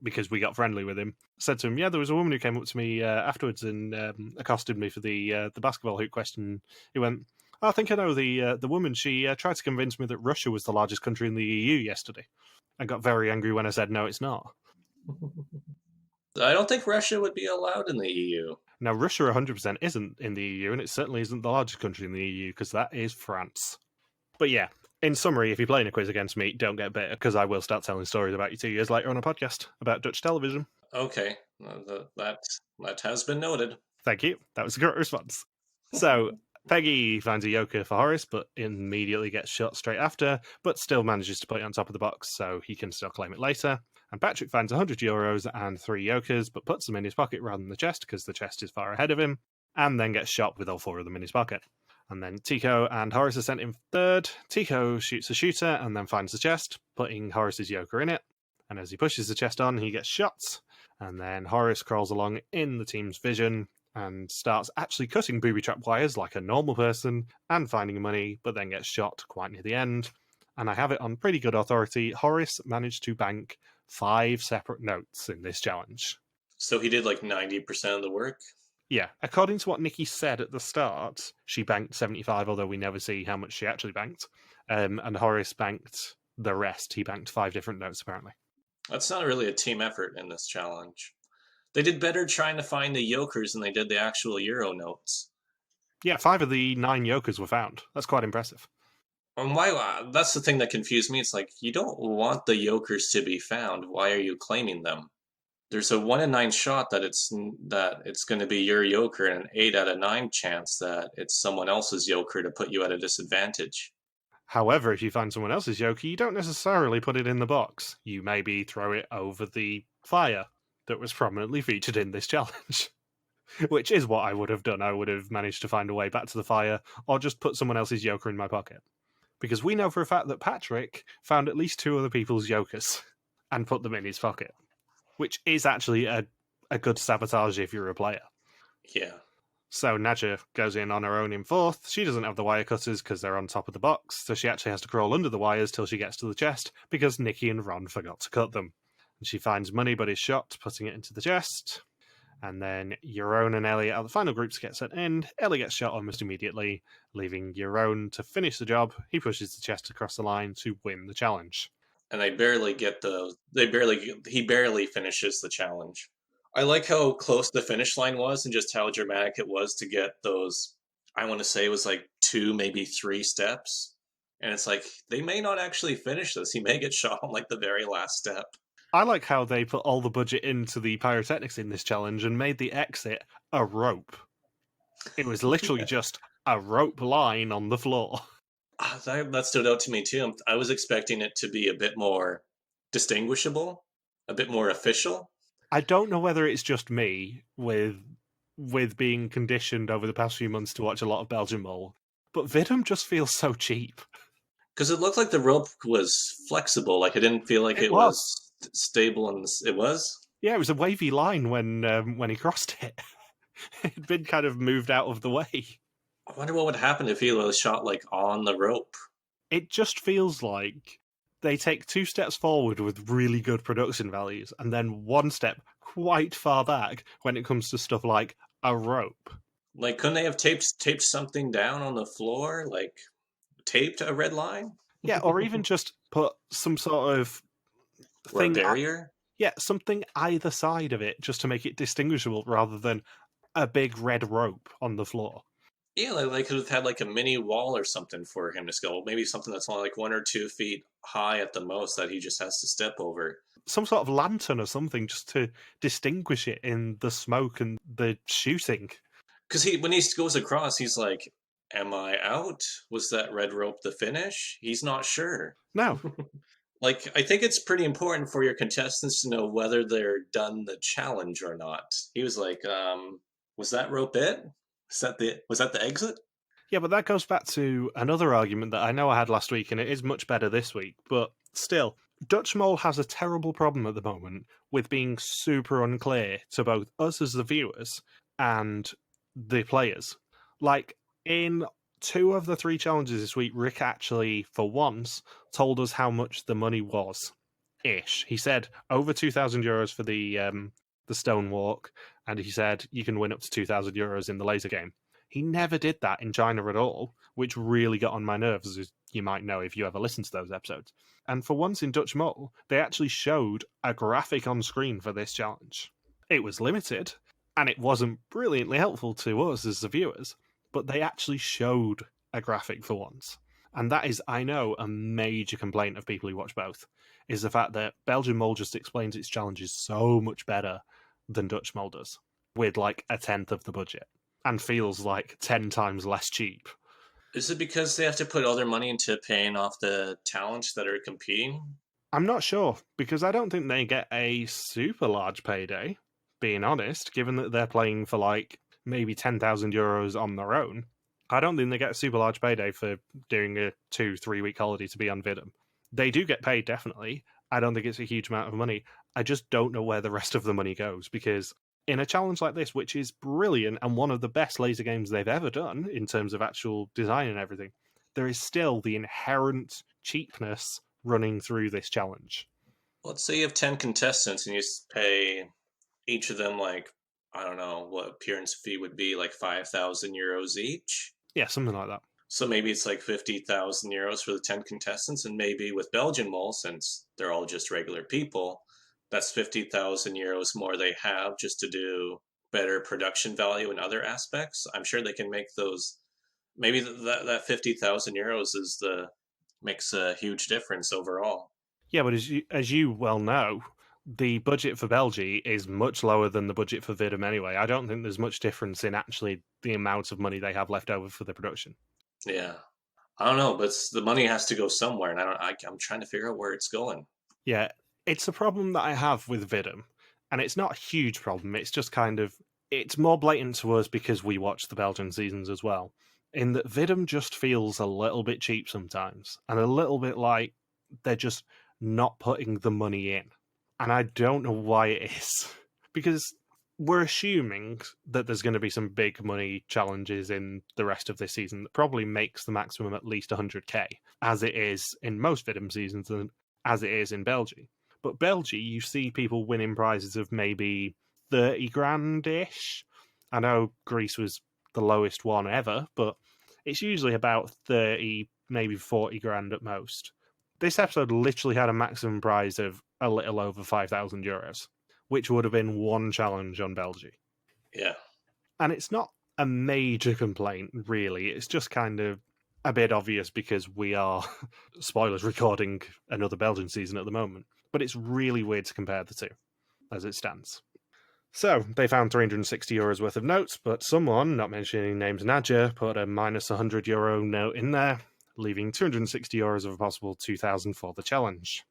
because we got friendly with him, said to him, yeah, there was a woman who came up to me afterwards and accosted me for the basketball hoop question. He went, I think I know the woman. She tried to convince me that Russia was the largest country in the EU yesterday. I got very angry when I said, no, it's not. I don't think Russia would be allowed in the EU. Now, Russia 100% isn't in the EU, and it certainly isn't the largest country in the EU, because that is France. But yeah, in summary, if you're playing a quiz against me, don't get bitter, because I will start telling stories about you 2 years later on a podcast about Dutch television. Okay, that has been noted. Thank you. That was a great response. So, Peggy finds a yoker for Horace, but immediately gets shot straight after, but still manages to put it on top of the box, so he can still claim it later. And Patrick finds €100 and 3 yokers, but puts them in his pocket rather than the chest, because the chest is far ahead of him, and then gets shot with all 4 of them in his pocket. And then Tico and Horace are sent in third. Tico shoots a shooter and then finds the chest, putting Horace's yoker in it. And as he pushes the chest on, he gets shot. And then Horace crawls along in the team's vision and starts actually cutting booby trap wires like a normal person and finding money, but then gets shot quite near the end. And I have it on pretty good authority. Horace managed to bank 5 separate notes in this challenge. So he did like 90% of the work? Yeah, according to what Nikki said at the start, she banked 75, although we never see how much she actually banked. And Horace banked the rest. He banked 5 different notes, apparently. That's not really a team effort in this challenge. They did better trying to find the yokers than they did the actual Euro notes. Yeah, 5 of the 9 yokers were found. That's quite impressive. And why? That's the thing that confused me. It's like, you don't want the yokers to be found. Why are you claiming them? There's a 1 in 9 shot that it's going to be your yoker, and an 8 out of 9 chance that it's someone else's yoker to put you at a disadvantage. However, if you find someone else's yoker, you don't necessarily put it in the box. You maybe throw it over the fire that was prominently featured in this challenge. Which is what I would have done. I would have managed to find a way back to the fire, or just put someone else's yoker in my pocket. Because we know for a fact that Patrick found at least 2 other people's yokers and put them in his pocket. Which is actually a good sabotage if you're a player. Yeah. So Nadja goes in on her own in 4th. She doesn't have the wire cutters because they're on top of the box, so she actually has to crawl under the wires till she gets to the chest because Nikki and Ron forgot to cut them. And she finds money but is shot, putting it into the chest. And then Euron and Ellie are the final groups to get sent in. Ellie gets shot almost immediately, leaving Euron to finish the job. He pushes the chest across the line to win the challenge. And they barely get he barely finishes the challenge. I like how close the finish line was and just how dramatic it was to get those, I want to say it was like 2, maybe 3 steps. And it's like, they may not actually finish this. He may get shot on like the very last step. I like how they put all the budget into the pyrotechnics in this challenge and made the exit a rope. It was literally just a rope line on the floor. That stood out to me too. I was expecting it to be a bit more distinguishable, a bit more official. I don't know whether it's just me with being conditioned over the past few months to watch a lot of Belgian Mole, but Vidum just feels so cheap. Because it looked like the rope was flexible. Like, it didn't feel like it was stable, and it was. Yeah, it was a wavy line when he crossed it. It'd been kind of moved out of the way. I wonder what would happen if he was shot like on the rope. It just feels like they take 2 steps forward with really good production values, and then 1 step quite far back when it comes to stuff like a rope. Like, couldn't they have taped something down on the floor? Like, taped a red line? Yeah, or even just put some sort of thing, or a barrier? Yeah, something either side of it just to make it distinguishable rather than a big red rope on the floor. Yeah, like they could have had like a mini wall or something for him to scale. Maybe something that's only like 1 or 2 feet high at the most that he just has to step over. Some sort of lantern or something just to distinguish it in the smoke and the shooting. Because when he goes across, he's like, am I out? Was that red rope the finish? He's not sure. No. Like, I think it's pretty important for your contestants to know whether they're done the challenge or not. He was like, was that rope it? Was that the exit? Yeah, but that goes back to another argument that I know I had last week, and it is much better this week. But still, Dutch Mole has a terrible problem at the moment with being super unclear to both us as the viewers and the players. Like, in 2 of the 3 challenges this week, Rick actually, for once, told us how much the money was. Ish. He said over €2,000 for the stone walk, and he said you can win up to €2,000 in the laser game. He never did that in China at all, which really got on my nerves, as you might know if you ever listened to those episodes. And for once in Dutch Mole, they actually showed a graphic on screen for this challenge. It was limited, and it wasn't brilliantly helpful to us as the viewers, but they actually showed a graphic for once. And that is, I know, a major complaint of people who watch both, is the fact that Belgian Mole just explains its challenges so much better than Dutch Mole does, with like 1/10 of the budget, and feels like 10 times less cheap. Is it because they have to put all their money into paying off the talents that are competing? I'm not sure, because I don't think they get a super large payday, being honest, given that they're playing for like maybe €10,000 on their own. I don't think they get a super large payday for doing a 2-3 week holiday to be on Vidum. They do get paid, definitely. I don't think it's a huge amount of money. I just don't know where the rest of the money goes, because in a challenge like this, which is brilliant and one of the best laser games they've ever done in terms of actual design and everything, there is still the inherent cheapness running through this challenge. Let's say you have 10 contestants and you pay each of them, like, I don't know what appearance fee would be, like 5,000 euros each. Yeah, something like that. So maybe it's like 50,000 euros for the 10 contestants, and maybe with Belgian Mole, since they're all just regular people, that's 50,000 euros more they have just to do better production value in other aspects. I'm sure they can make those. Maybe that 50,000 euros makes a huge difference overall. Yeah, but as you well know, the budget for Belgium is much lower than the budget for Vidum anyway. I don't think there's much difference in actually the amount of money they have left over for the production. Yeah, I don't know, but the money has to go somewhere, and I'm trying to figure out where it's going. Yeah, it's a problem that I have with Vidum, and it's not a huge problem. It's just kind of it's more blatant to us because we watch the Belgian seasons as well. In that Vidum just feels a little bit cheap sometimes, and a little bit like they're just not putting the money in. And I don't know why it is. Because we're assuming that there's going to be some big money challenges in the rest of this season that probably makes the maximum at least 100k, as it is in most Vidum seasons and as it is in Belgium. But Belgium, you see people winning prizes of maybe 30 grand ish. I know Greece was the lowest one ever, but it's usually about 30, maybe 40 grand at most. This episode literally had a maximum prize of a little over 5,000 euros, which would have been one challenge on Belgium. Yeah. And it's not a major complaint, really. It's just kind of a bit obvious because we are, spoilers, recording another Belgian season at the moment. But it's really weird to compare the two, as it stands. So, they found 360 euros worth of notes, but someone, not mentioning names Nadja, put a minus 100 euro note in there, leaving 260 euros of a possible 2,000 for the challenge.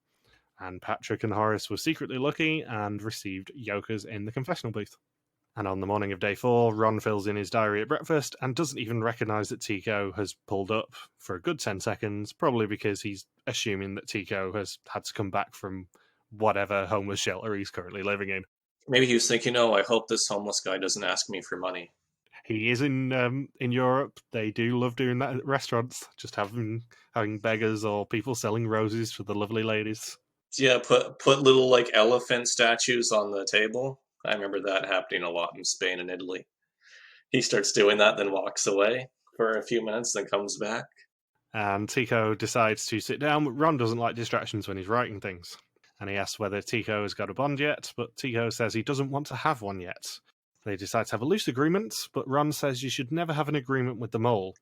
And Patrick and Horace were secretly lucky and received Yokers in the confessional booth. And on the morning of day 4, Ron fills in his diary at breakfast and doesn't even recognise that Tico has pulled up for a good 10 seconds, probably because he's assuming that Tico has had to come back from whatever homeless shelter he's currently living in. Maybe he was thinking, oh, I hope this homeless guy doesn't ask me for money. He is in Europe. They do love doing that at restaurants, just having beggars or people selling roses for the lovely ladies. Yeah, put little like elephant statues on the table. I remember that happening a lot in Spain and Italy. He starts doing that, then walks away for a few minutes, then comes back. And Tico decides to sit down. Ron doesn't like distractions when he's writing things. And he asks whether Tico has got a bond yet, but Tico says he doesn't want to have one yet. They decide to have a loose agreement, but Ron says you should never have an agreement with the mole,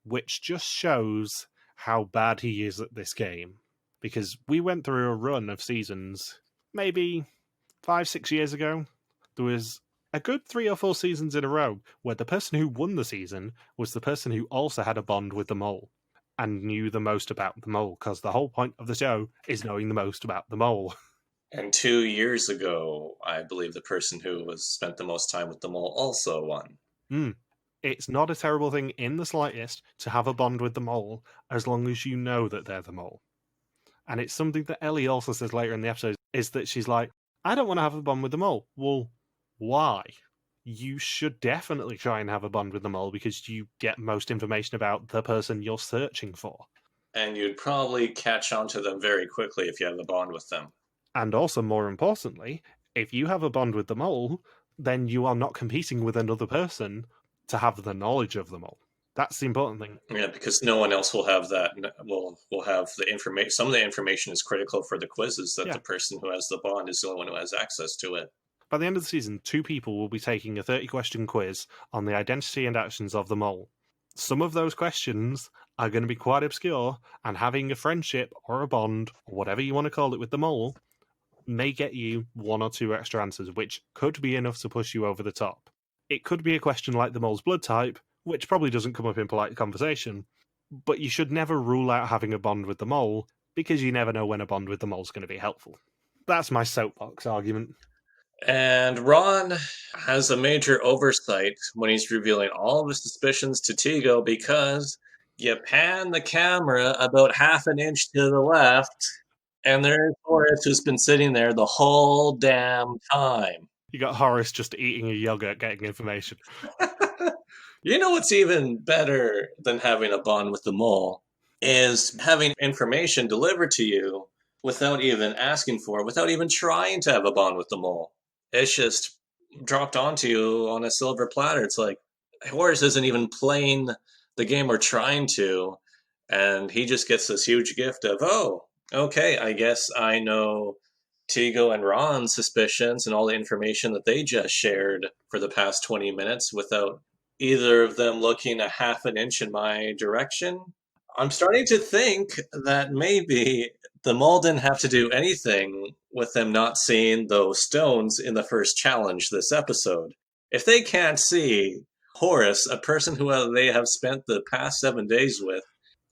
which just shows how bad he is at this game. Because we went through a run of seasons, maybe 5-6 years ago. There was a good 3 or 4 seasons in a row where the person who won the season was the person who also had a bond with the mole and knew the most about the mole, because the whole point of the show is knowing the most about the mole. And 2 years ago, I believe the person who spent the most time with the mole also won. It's not a terrible thing in the slightest to have a bond with the mole, as long as you know that they're the mole. And it's something that Ellie also says later in the episode, is that she's like, I don't want to have a bond with the mole. Well, why? You should definitely try and have a bond with the mole because you get most information about the person you're searching for. And you'd probably catch on to them very quickly if you have a bond with them. And also, more importantly, if you have a bond with the mole, then you are not competing with another person to have the knowledge of the mole. That's the important thing. Yeah, because no one else will have that. Will have the information. Some of the information is critical for the quizzes. That the person who has the bond is the only one who has access to it. By the end of the season, 2 people will be taking a 30-question quiz on the identity and actions of the mole. Some of those questions are going to be quite obscure, and having a friendship or a bond, or whatever you want to call it, with the mole may get you 1 or 2 extra answers, which could be enough to push you over the top. It could be a question like the mole's blood type, which probably doesn't come up in polite conversation, but you should never rule out having a bond with the mole, because you never know when a bond with the mole's going to be helpful. That's my soapbox argument. And Ron has a major oversight when he's revealing all of his suspicions to Tigo because you pan the camera about half an inch to the left, and there's Horace who's been sitting there the whole damn time. You got Horace just eating a yogurt, getting information. You know what's even better than having a bond with the mole is having information delivered to you without even asking for it, without even trying to have a bond with the mole. It's just dropped onto you on a silver platter. It's like Horace isn't even playing the game or trying to, and he just gets this huge gift of, oh, okay, I guess I know Tigo and Ron's suspicions and all the information that they just shared for the past 20 minutes without either of them looking a half an inch in my direction. I'm starting to think that maybe the mole didn't have to do anything with them not seeing those stones in the first challenge this episode. If they can't see Horace, a person who they have spent the past 7 days with,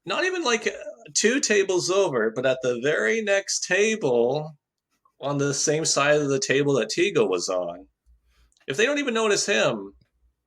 not even like 2 tables over, but at the very next table on the same side of the table that Tigo was on, if they don't even notice him,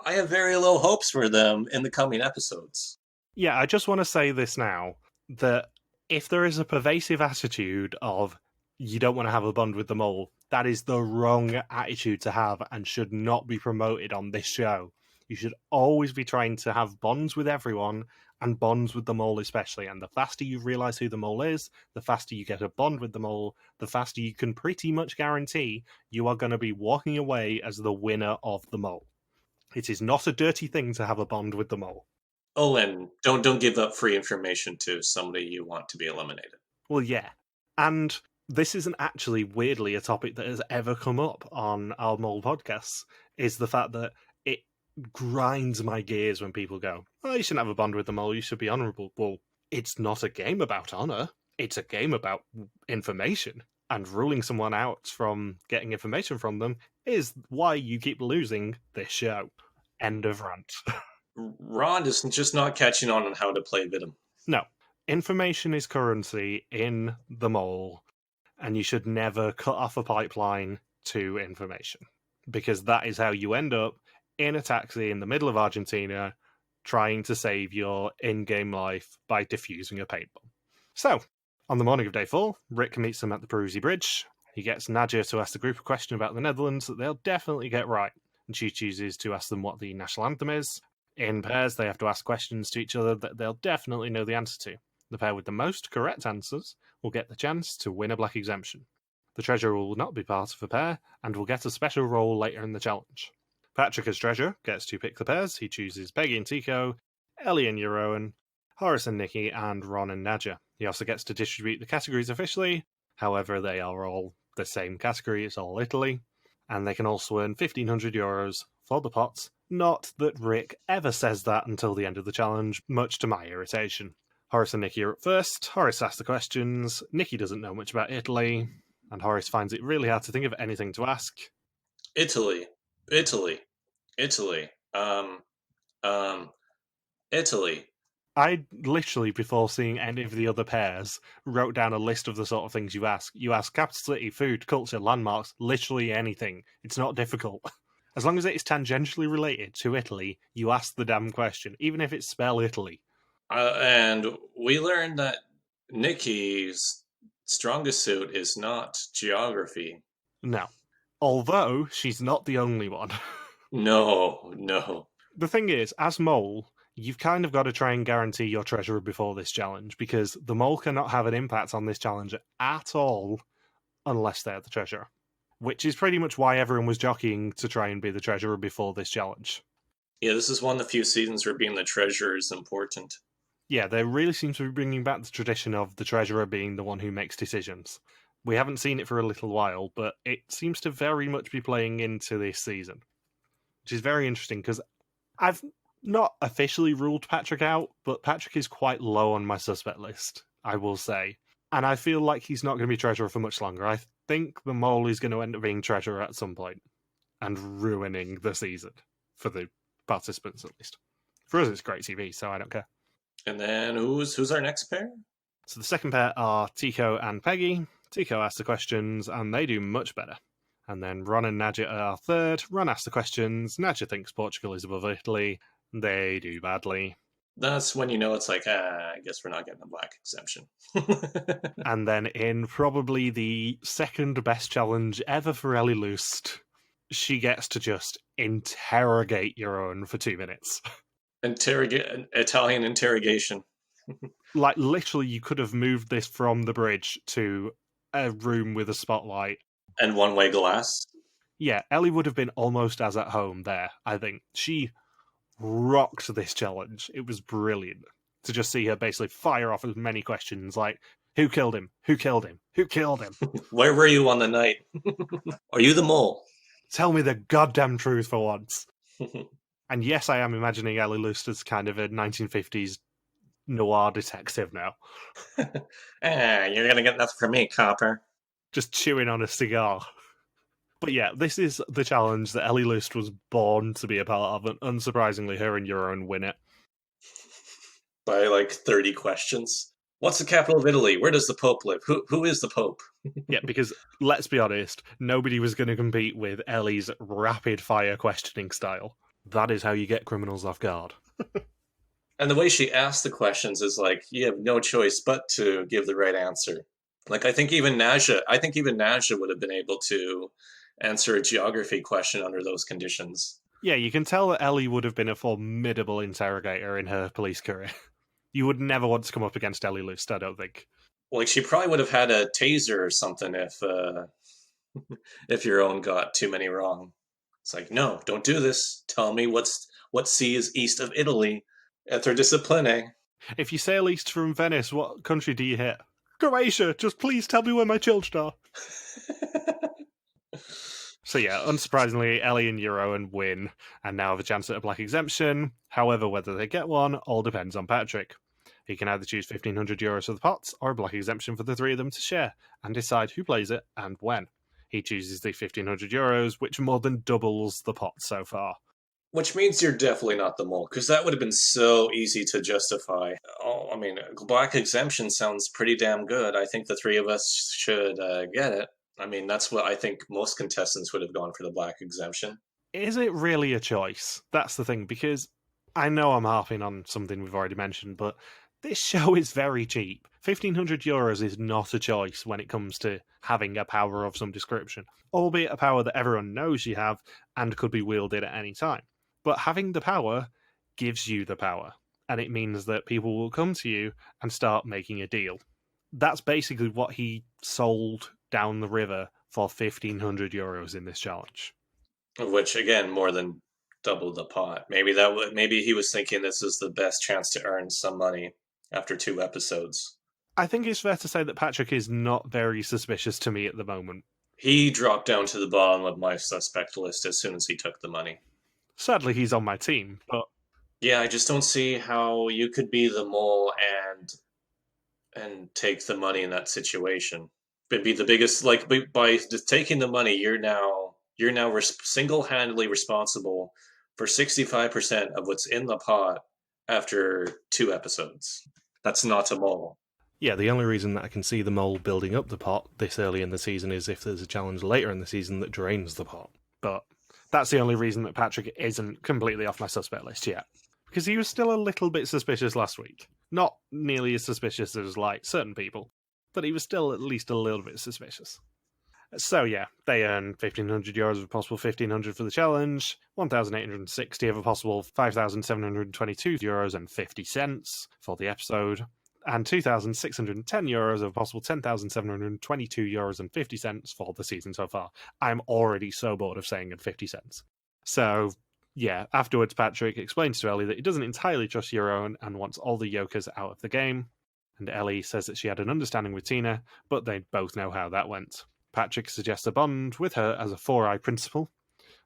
I have very low hopes for them in the coming episodes. Yeah, I just want to say this now, that if there is a pervasive attitude of you don't want to have a bond with the mole, that is the wrong attitude to have and should not be promoted on this show. You should always be trying to have bonds with everyone, and bonds with the mole especially. And the faster you realise who the mole is, the faster you get a bond with the mole, the faster you can pretty much guarantee you are going to be walking away as the winner of the mole. It is not a dirty thing to have a bond with the mole. Oh, and don't give up free information to somebody you want to be eliminated. Well, yeah. And this isn't actually, weirdly, a topic that has ever come up on our mole podcasts, is the fact that it grinds my gears when people go, oh, you shouldn't have a bond with the mole, you should be honourable. Well, it's not a game about honour. It's a game about information. And ruling someone out from getting information from them is why you keep losing this show. End of rant. Ron is just not catching on how to play Vidum. No. Information is currency in the mole, and you should never cut off a pipeline to information, because that is how you end up in a taxi in the middle of Argentina trying to save your in-game life by defusing a paint bomb. So, on the morning of day 4, Rick meets them at the Peruzzi Bridge. He gets Nadja to ask the group a question about the Netherlands that they'll definitely get right, and she chooses to ask them what the national anthem is. In pairs, they have to ask questions to each other that they'll definitely know the answer to. The pair with the most correct answers will get the chance to win a black exemption. The treasurer will not be part of a pair and will get a special role later in the challenge. Patrick, as treasurer, gets to pick the pairs. He chooses Peggy and Tico, Ellie and Eurowan, Horace and Nikki, and Ron and Nadja. He also gets to distribute the categories officially. However, they are all the same category. It's all Italy. And they can also earn €1,500 for the pots. Not that Rick ever says that until the end of the challenge, much to my irritation. Horace and Nikki are up first. Horace asks the questions. Nikki doesn't know much about Italy, and Horace finds it really hard to think of anything to ask. Italy. Italy. I literally, before seeing any of the other pairs, wrote down a list of the sort of things you ask. You ask capital city, food, culture, landmarks, literally anything. It's not difficult. As long as it is tangentially related to Italy, you ask the damn question, even if it's spell Italy. And we learned that Nikki's strongest suit is not geography. No. Although, she's not the only one. No. The thing is, as Mole, you've kind of got to try and guarantee your treasurer before this challenge, because the Mole cannot have an impact on this challenge at all unless they're the treasurer. Which is pretty much why everyone was jockeying to try and be the treasurer before this challenge. Yeah, this is one of the few seasons where being the treasurer is important. Yeah, they really seem to be bringing back the tradition of the treasurer being the one who makes decisions. We haven't seen it for a little while, but it seems to very much be playing into this season. Which is very interesting, because I've not officially ruled Patrick out, but Patrick is quite low on my suspect list, I will say. And I feel like he's not going to be treasurer for much longer. I think the mole is going to end up being treasurer at some point and ruining the season for the participants, at least. For us, it's great TV, so I don't care. And then who's our next pair? So the second pair are Tico and Peggy. Tico asks the questions, and they do much better. And then Ron and Nadja are third. Ron asks the questions. Nadja thinks Portugal is above Italy. They do badly. That's when you know it's like, I guess we're not getting a black exemption. And then in probably the second best challenge ever for Ellie Lust, she gets to just interrogate your own for 2 minutes. Italian interrogation. Like, literally, you could have moved this from the bridge to a room with a spotlight. And one-way glass. Yeah, Ellie would have been almost as at home there, I think. She rocked this challenge. It was brilliant to just see her basically fire off as many questions like, who killed him? Who killed him? Who killed him? Where were you on the night? Are you the mole? Tell me the goddamn truth for once. And yes, I am imagining Ellie Lust as kind of a 1950s noir detective now. You're gonna get nothing from me, copper. Just chewing on a cigar. But yeah, this is the challenge that Ellie Lust was born to be a part of, and unsurprisingly, her and Euron win it. By like 30 questions. What's the capital of Italy? Where does the Pope live? Who is the Pope? Yeah, because let's be honest, nobody was going to compete with Ellie's rapid-fire questioning style. That is how you get criminals off guard. And the way she asks the questions is like, you have no choice but to give the right answer. Like, I think even Nadja would have been able to answer a geography question under those conditions. Yeah, you can tell that Ellie would have been a formidable interrogator in her police career. You would never want to come up against Ellie Lust, I don't think. Like, she probably would have had a taser or something if your own got too many wrong. It's like, no, don't do this. Tell me what sea is east of Italy. Ether discipline. If you sail east from Venice, what country do you hit? Croatia! Just please tell me where my children are. So yeah, unsurprisingly, Ellie and Euron win, and now have a chance at a black exemption. However, whether they get one all depends on Patrick. He can either choose €1,500 for the pots, or a black exemption for the three of them to share, and decide who plays it and when. He chooses the €1,500, which more than doubles the pot so far. Which means you're definitely not the mole, because that would have been so easy to justify. Oh, I mean, black exemption sounds pretty damn good. I think the three of us should get it. I mean, that's what I think most contestants would have gone for, the black exemption. Is it really a choice? That's the thing, because I know I'm harping on something we've already mentioned, but this show is very cheap. €1,500 is not a choice when it comes to having a power of some description, albeit a power that everyone knows you have and could be wielded at any time. But having the power gives you the power, and it means that people will come to you and start making a deal. That's basically what he sold down the river for €1,500 in this challenge. Which, again, more than double the pot. Maybe he was thinking this is the best chance to earn some money after 2 episodes. I think it's fair to say that Patrick is not very suspicious to me at the moment. He dropped down to the bottom of my suspect list as soon as he took the money. Sadly, he's on my team, but... Yeah, I just don't see how you could be the mole and take the money in that situation. It'd be the biggest, like, by taking the money, you're now single-handedly responsible for 65% of what's in the pot after 2 episodes. That's not a mole. Yeah, the only reason that I can see the mole building up the pot this early in the season is if there's a challenge later in the season that drains the pot. But that's the only reason that Patrick isn't completely off my suspect list yet. Because he was still a little bit suspicious last week. Not nearly as suspicious as, like, certain people, but he was still at least a little bit suspicious. So yeah, they earn €1,500 of a possible €1,500 for the challenge, 1,860 of a possible €5,722.50 for the episode, and €2,610 of a possible €10,722.50 for the season so far. I'm already so bored of saying it 50 cents. So yeah, afterwards Patrick explains to Ellie that he doesn't entirely trust Euron and wants all the yokers out of the game, and Ellie says that she had an understanding with Tina, but they both know how that went. Patrick suggests a bond with her as a 4-eye principle,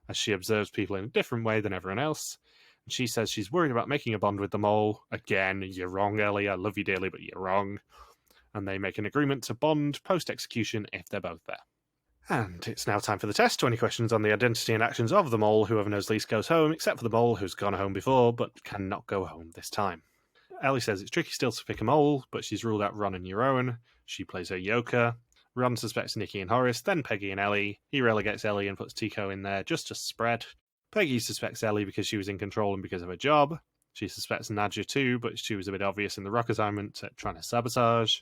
as she observes people in a different way than everyone else. And she says she's worried about making a bond with the mole. Again, you're wrong, Ellie. I love you dearly, but you're wrong. And they make an agreement to bond post-execution if they're both there. And it's now time for the test. 20 questions on the identity and actions of the mole. Whoever knows least goes home, except for the mole who's gone home before, but cannot go home this time. Ellie says it's tricky still to pick a mole, but she's ruled out Ron and Euron. She plays her Yoker. Ron suspects Nikki and Horace, then Peggy and Ellie. He relegates Ellie and puts Tico in there just to spread. Peggy suspects Ellie because she was in control and because of her job. She suspects Nadja too, but she was a bit obvious in the rock assignment trying to sabotage.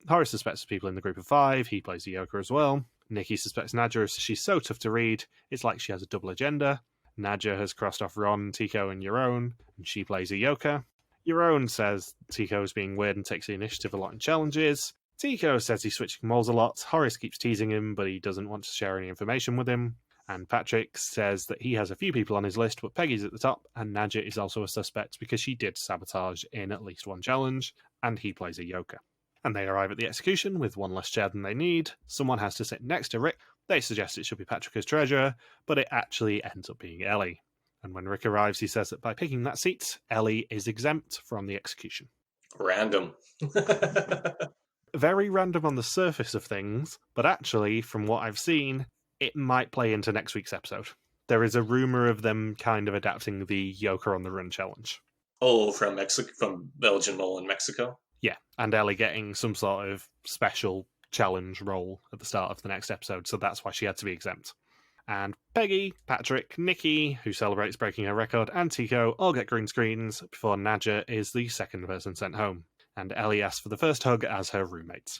Horace suspects the people in the group of 5. He plays a Yoker as well. Nikki suspects Nadja as she's so tough to read, it's like she has a double agenda. Nadja has crossed off Ron, Tico, and Yaron, and she plays a Yoker. Yaron says Tico's being weird and takes the initiative a lot in challenges. Tico says he's switching moles a lot. Horace keeps teasing him, but he doesn't want to share any information with him. And Patrick says that he has a few people on his list, but Peggy's at the top, and Nadja is also a suspect because she did sabotage in at least one challenge, and he plays a Yoker. And they arrive at the execution with one less chair than they need. Someone has to sit next to Rick. They suggest it should be Patrick as treasurer, but it actually ends up being Ellie. And when Rick arrives, he says that by picking that seat, Ellie is exempt from the execution. Random. Very random on the surface of things, but actually, from what I've seen, it might play into next week's episode. There is a rumor of them kind of adapting the Yoker on the Run challenge. Oh, from Belgian Mole in Mexico? Yeah, and Ellie getting some sort of special challenge role at the start of the next episode, so that's why she had to be exempt. And Peggy, Patrick, Nikki, who celebrates breaking her record, and Tico all get green screens before Nadja is the second person sent home. And Ellie asks for the first hug as her roommate.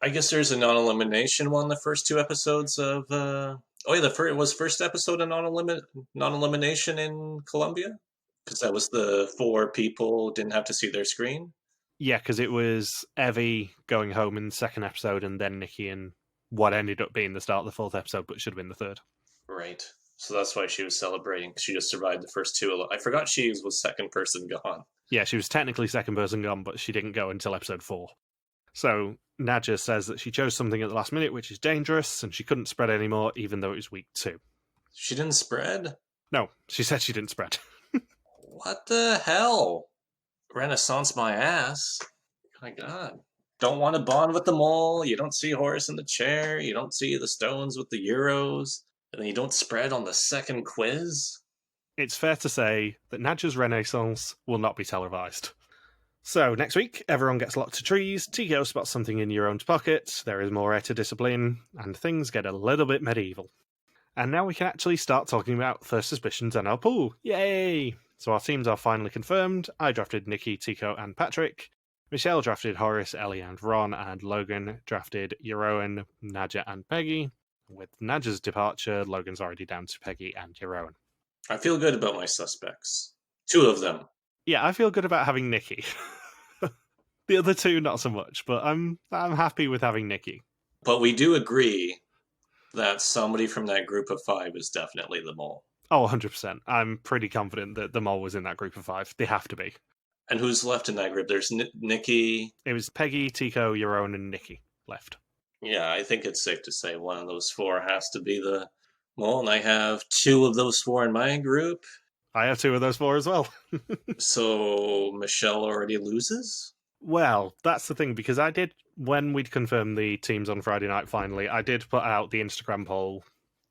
I guess there's a non-elimination one the first 2 episodes of... was first episode a non-elimination in Colombia? Because that was the 4 people didn't have to see their screen? Yeah, because it was Evie going home in the second episode, and then Nikki in what ended up being the start of the 4th episode, but should have been the 3rd. Right. So that's why she was celebrating. She just survived the first 2. I forgot she was second person gone. Yeah, she was technically second person gone, but she didn't go until episode 4. So Nadja says that she chose something at the last minute, which is dangerous, and she couldn't spread anymore, even though it was week 2. She didn't spread? No, she said she didn't spread. What the hell? Renaissance my ass. My God. Don't want to bond with the mole. You don't see Horace in the chair. You don't see the stones with the euros. And then you don't spread on the second quiz? It's fair to say that Nadja's Renaissance will not be televised. So, next week, everyone gets locked to trees, Tico spots something in your own pocket, there is more air to discipline, and things get a little bit medieval. And now we can actually start talking about First Suspicions and our pool. Yay! So our teams are finally confirmed. I drafted Nikki, Tico, and Patrick. Michelle drafted Horace, Ellie, and Ron, and Logan drafted Yaron, Nadja, and Peggy. With Nadja's departure, Logan's already down to Peggy and Yaron. I feel good about my suspects. 2 of them. Yeah, I feel good about having Nikki. The other 2, not so much, but I'm happy with having Nikki. But we do agree that somebody from that group of 5 is definitely the mole. Oh, 100%. I'm pretty confident that the mole was in that group of 5. They have to be. And who's left in that group? There's Nikki. It was Peggy, Tico, Yaron, and Nikki left. Yeah, I think it's safe to say one of those 4 has to be the mole, and I have 2 of those 4 in my group. I have 2 of those 4 as well. So Michelle already loses? Well, that's the thing, because I did, when we'd confirmed the teams on Friday night finally, I did put out the Instagram poll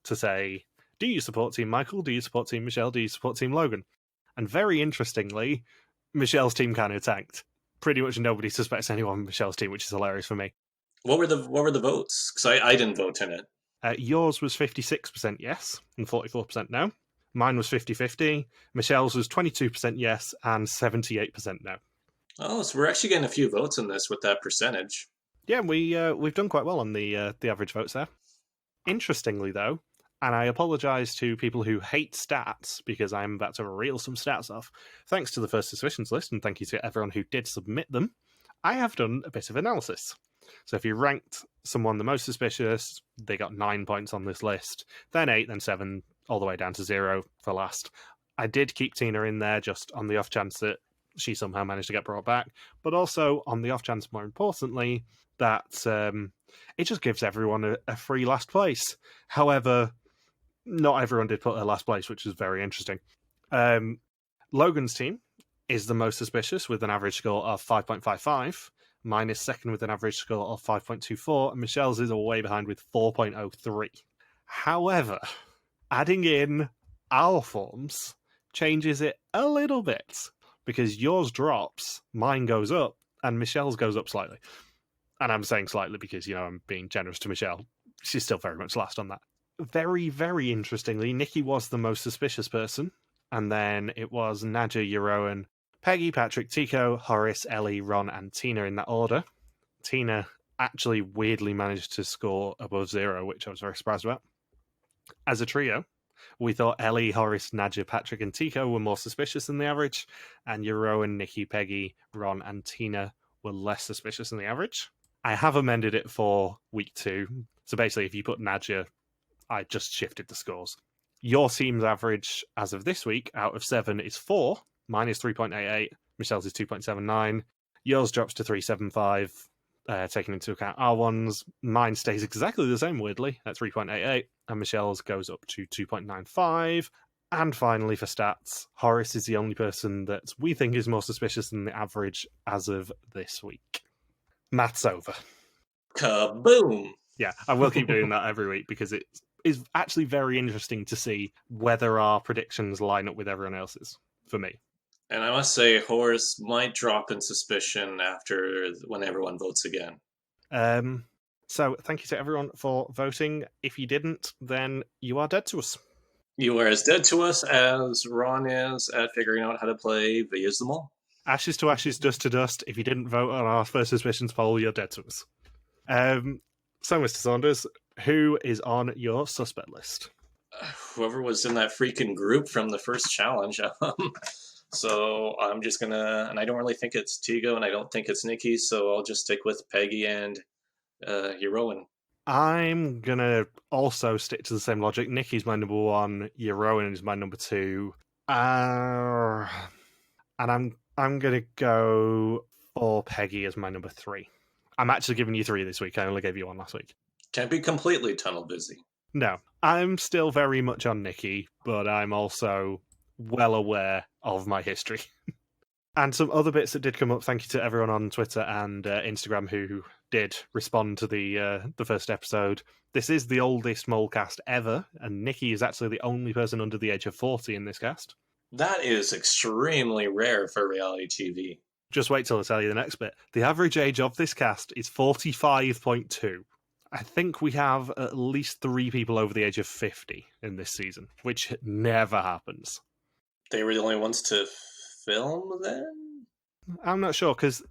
to say, do you support Team Michael? Do you support Team Michelle? Do you support Team Logan? And very interestingly, Michelle's team kind of tanked. Pretty much nobody suspects anyone on Michelle's team, which is hilarious for me. What were the votes? Because I didn't vote in it. Yours was 56% yes and 44% no. Mine was 50-50. Michelle's was 22% yes and 78% no. Oh, so we're actually getting a few votes in this with that percentage. Yeah, we've done quite well on the average votes there. Interestingly, though, and I apologise to people who hate stats, because I'm about to reel some stats off, thanks to the First Suspicions list, and thank you to everyone who did submit them, I have done a bit of analysis. So if you ranked someone the most suspicious, they got 9 points on this list, then 8, then 7, all the way down to 0 for last. I did keep Tina in there just on the off chance that she somehow managed to get brought back, but also on the off chance, more importantly, that it just gives everyone a free last place. However, not everyone did put a last place, which is very interesting. Logan's team is the most suspicious with an average score of 5.55. Mine is second with an average score of 5.24, and Michelle's is way behind with 4.03. However, adding in our forms changes it a little bit, because yours drops, mine goes up, and Michelle's goes up slightly. And I'm saying slightly because, I'm being generous to Michelle. She's still very much last on that. Very, very interestingly, Nikki was the most suspicious person. And then it was Nadja, Yeroen, Peggy, Patrick, Tico, Horace, Ellie, Ron, and Tina in that order. Tina actually weirdly managed to score above 0, which I was very surprised about. As a trio, we thought Ellie, Horace, Nadja, Patrick, and Tico were more suspicious than the average, and Yeroen, Nikki, Peggy, Ron, and Tina were less suspicious than the average. I have amended it for week 2. So basically, if you put Nadja, I just shifted the scores. Your team's average as of this week out of 7 is 4. Mine is 3.88. Michelle's is 2.79. Yours drops to 3.75, taking into account our ones. Mine stays exactly the same, weirdly, at 3.88. And Michelle's goes up to 2.95. And finally, for stats, Horace is the only person that we think is more suspicious than the average as of this week. Math's over. Kaboom! Yeah, I will keep doing that every week because it is actually very interesting to see whether our predictions line up with everyone else's, for me. And I must say, Horace might drop in suspicion when everyone votes again. So thank you to everyone for voting. If you didn't, then you are dead to us. You are as dead to us as Ron is at figuring out how to play Was the Mole. Ashes to ashes, dust to dust. If you didn't vote on our first suspicions poll, you're dead to us. So, Mr. Saunders, who is on your suspect list? Whoever was in that freaking group from the first challenge. So I'm just gonna, and I don't really think it's Tigo, and I don't think it's Nikki, so I'll just stick with Peggy and Yeroen. I'm gonna also stick to the same logic. Nikki's my number 1, Yeroen is my number 2, and I'm gonna go for Peggy as my number 3. I'm actually giving you 3 this week. I only gave you 1 last week. Can't be completely tunnel busy. No, I'm still very much on Nikki, but I'm also well aware of my history. And some other bits that did come up. Thank you to everyone on Twitter and Instagram who did respond to the first episode. This is the oldest mole cast ever, and Nikki is actually the only person under the age of 40 in this cast. That is extremely rare for reality TV. Just wait till I tell you the next bit. The average age of this cast is 45.2. I think we have at least 3 people over the age of 50 in this season, which never happens. They were the only ones to film then? I'm not sure, because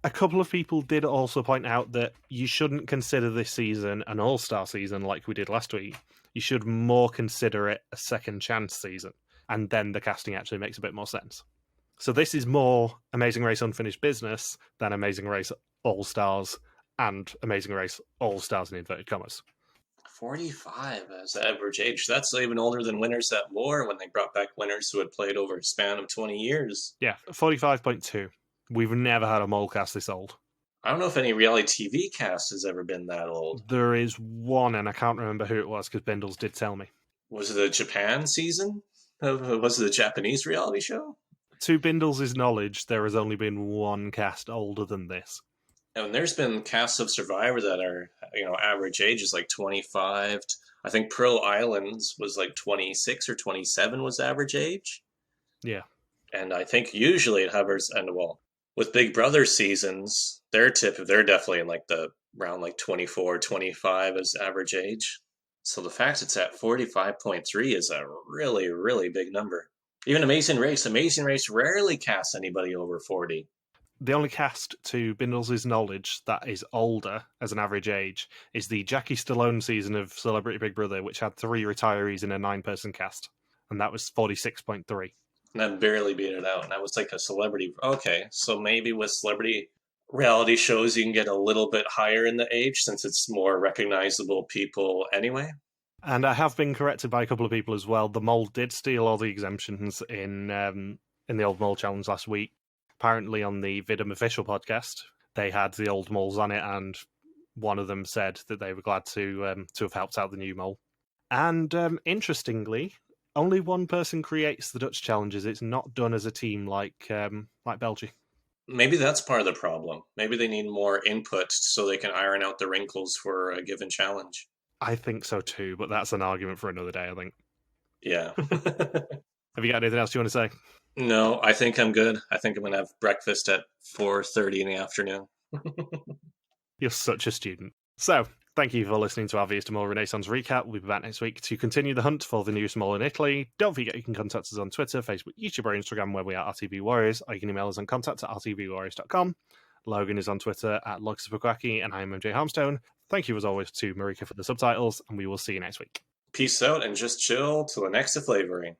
a couple of people did also point out that you shouldn't consider this season an all-star season like we did last week. You should more consider it a second chance season, and then the casting actually makes a bit more sense. So this is more Amazing Race Unfinished Business than Amazing Race All-Stars and Amazing Race All-Stars in inverted commas. 45 as the average age. That's even older than Winners at War when they brought back winners who had played over a span of 20 years. Yeah, 45.2. We've never had a mole cast this old. I don't know if any reality TV cast has ever been that old. There is one, and I can't remember who it was because Bindles did tell me. Was it a Japan season? Was it a Japanese reality show? To Bindles' knowledge, there has only been one cast older than this. And there's been casts of Survivor that are, average age is like 25. I think Pearl Islands was like 26 or 27 was average age. Yeah. And I think usually it hovers, and with Big Brother seasons, they're definitely in like around like 24, 25 as average age. So the fact it's at 45.3 is a really, really big number. Even Amazing Race rarely casts anybody over 40. The only cast, to Bindles' knowledge, that is older as an average age is the Jackie Stallone season of Celebrity Big Brother, which had 3 retirees in a 9-person cast. And that was 46.3. And that barely beat it out. And that was like a celebrity. Okay, so maybe with celebrity reality shows, you can get a little bit higher in the age since it's more recognizable people anyway. And I have been corrected by a couple of people as well. The Mole did steal all the exemptions in the Old Mole Challenge last week. Apparently on the Vidum official podcast, they had the old moles on it, and one of them said that they were glad to have helped out the new mole. And interestingly, only one person creates the Dutch challenges. It's not done as a team like Belgium. Maybe that's part of the problem. Maybe they need more input so they can iron out the wrinkles for a given challenge. I think so too, but that's an argument for another day, I think. Yeah. Have you got anything else you want to say? No, I think I'm good. I think I'm going to have breakfast at 4:30 in the afternoon. You're such a student. So, thank you for listening to our Vista Mole Renaissance recap. We'll be back next week to continue the hunt for the newest mole in Italy. Don't forget you can contact us on Twitter, Facebook, YouTube, or Instagram, where we are RTV Warriors, or you can email us on contact@rtvwarriors.com. Logan is on Twitter at LoxSuperQuacky, and I am MJ Harmstone. Thank you as always to Marika for the subtitles, and we will see you next week. Peace out and just chill till the next flavoring.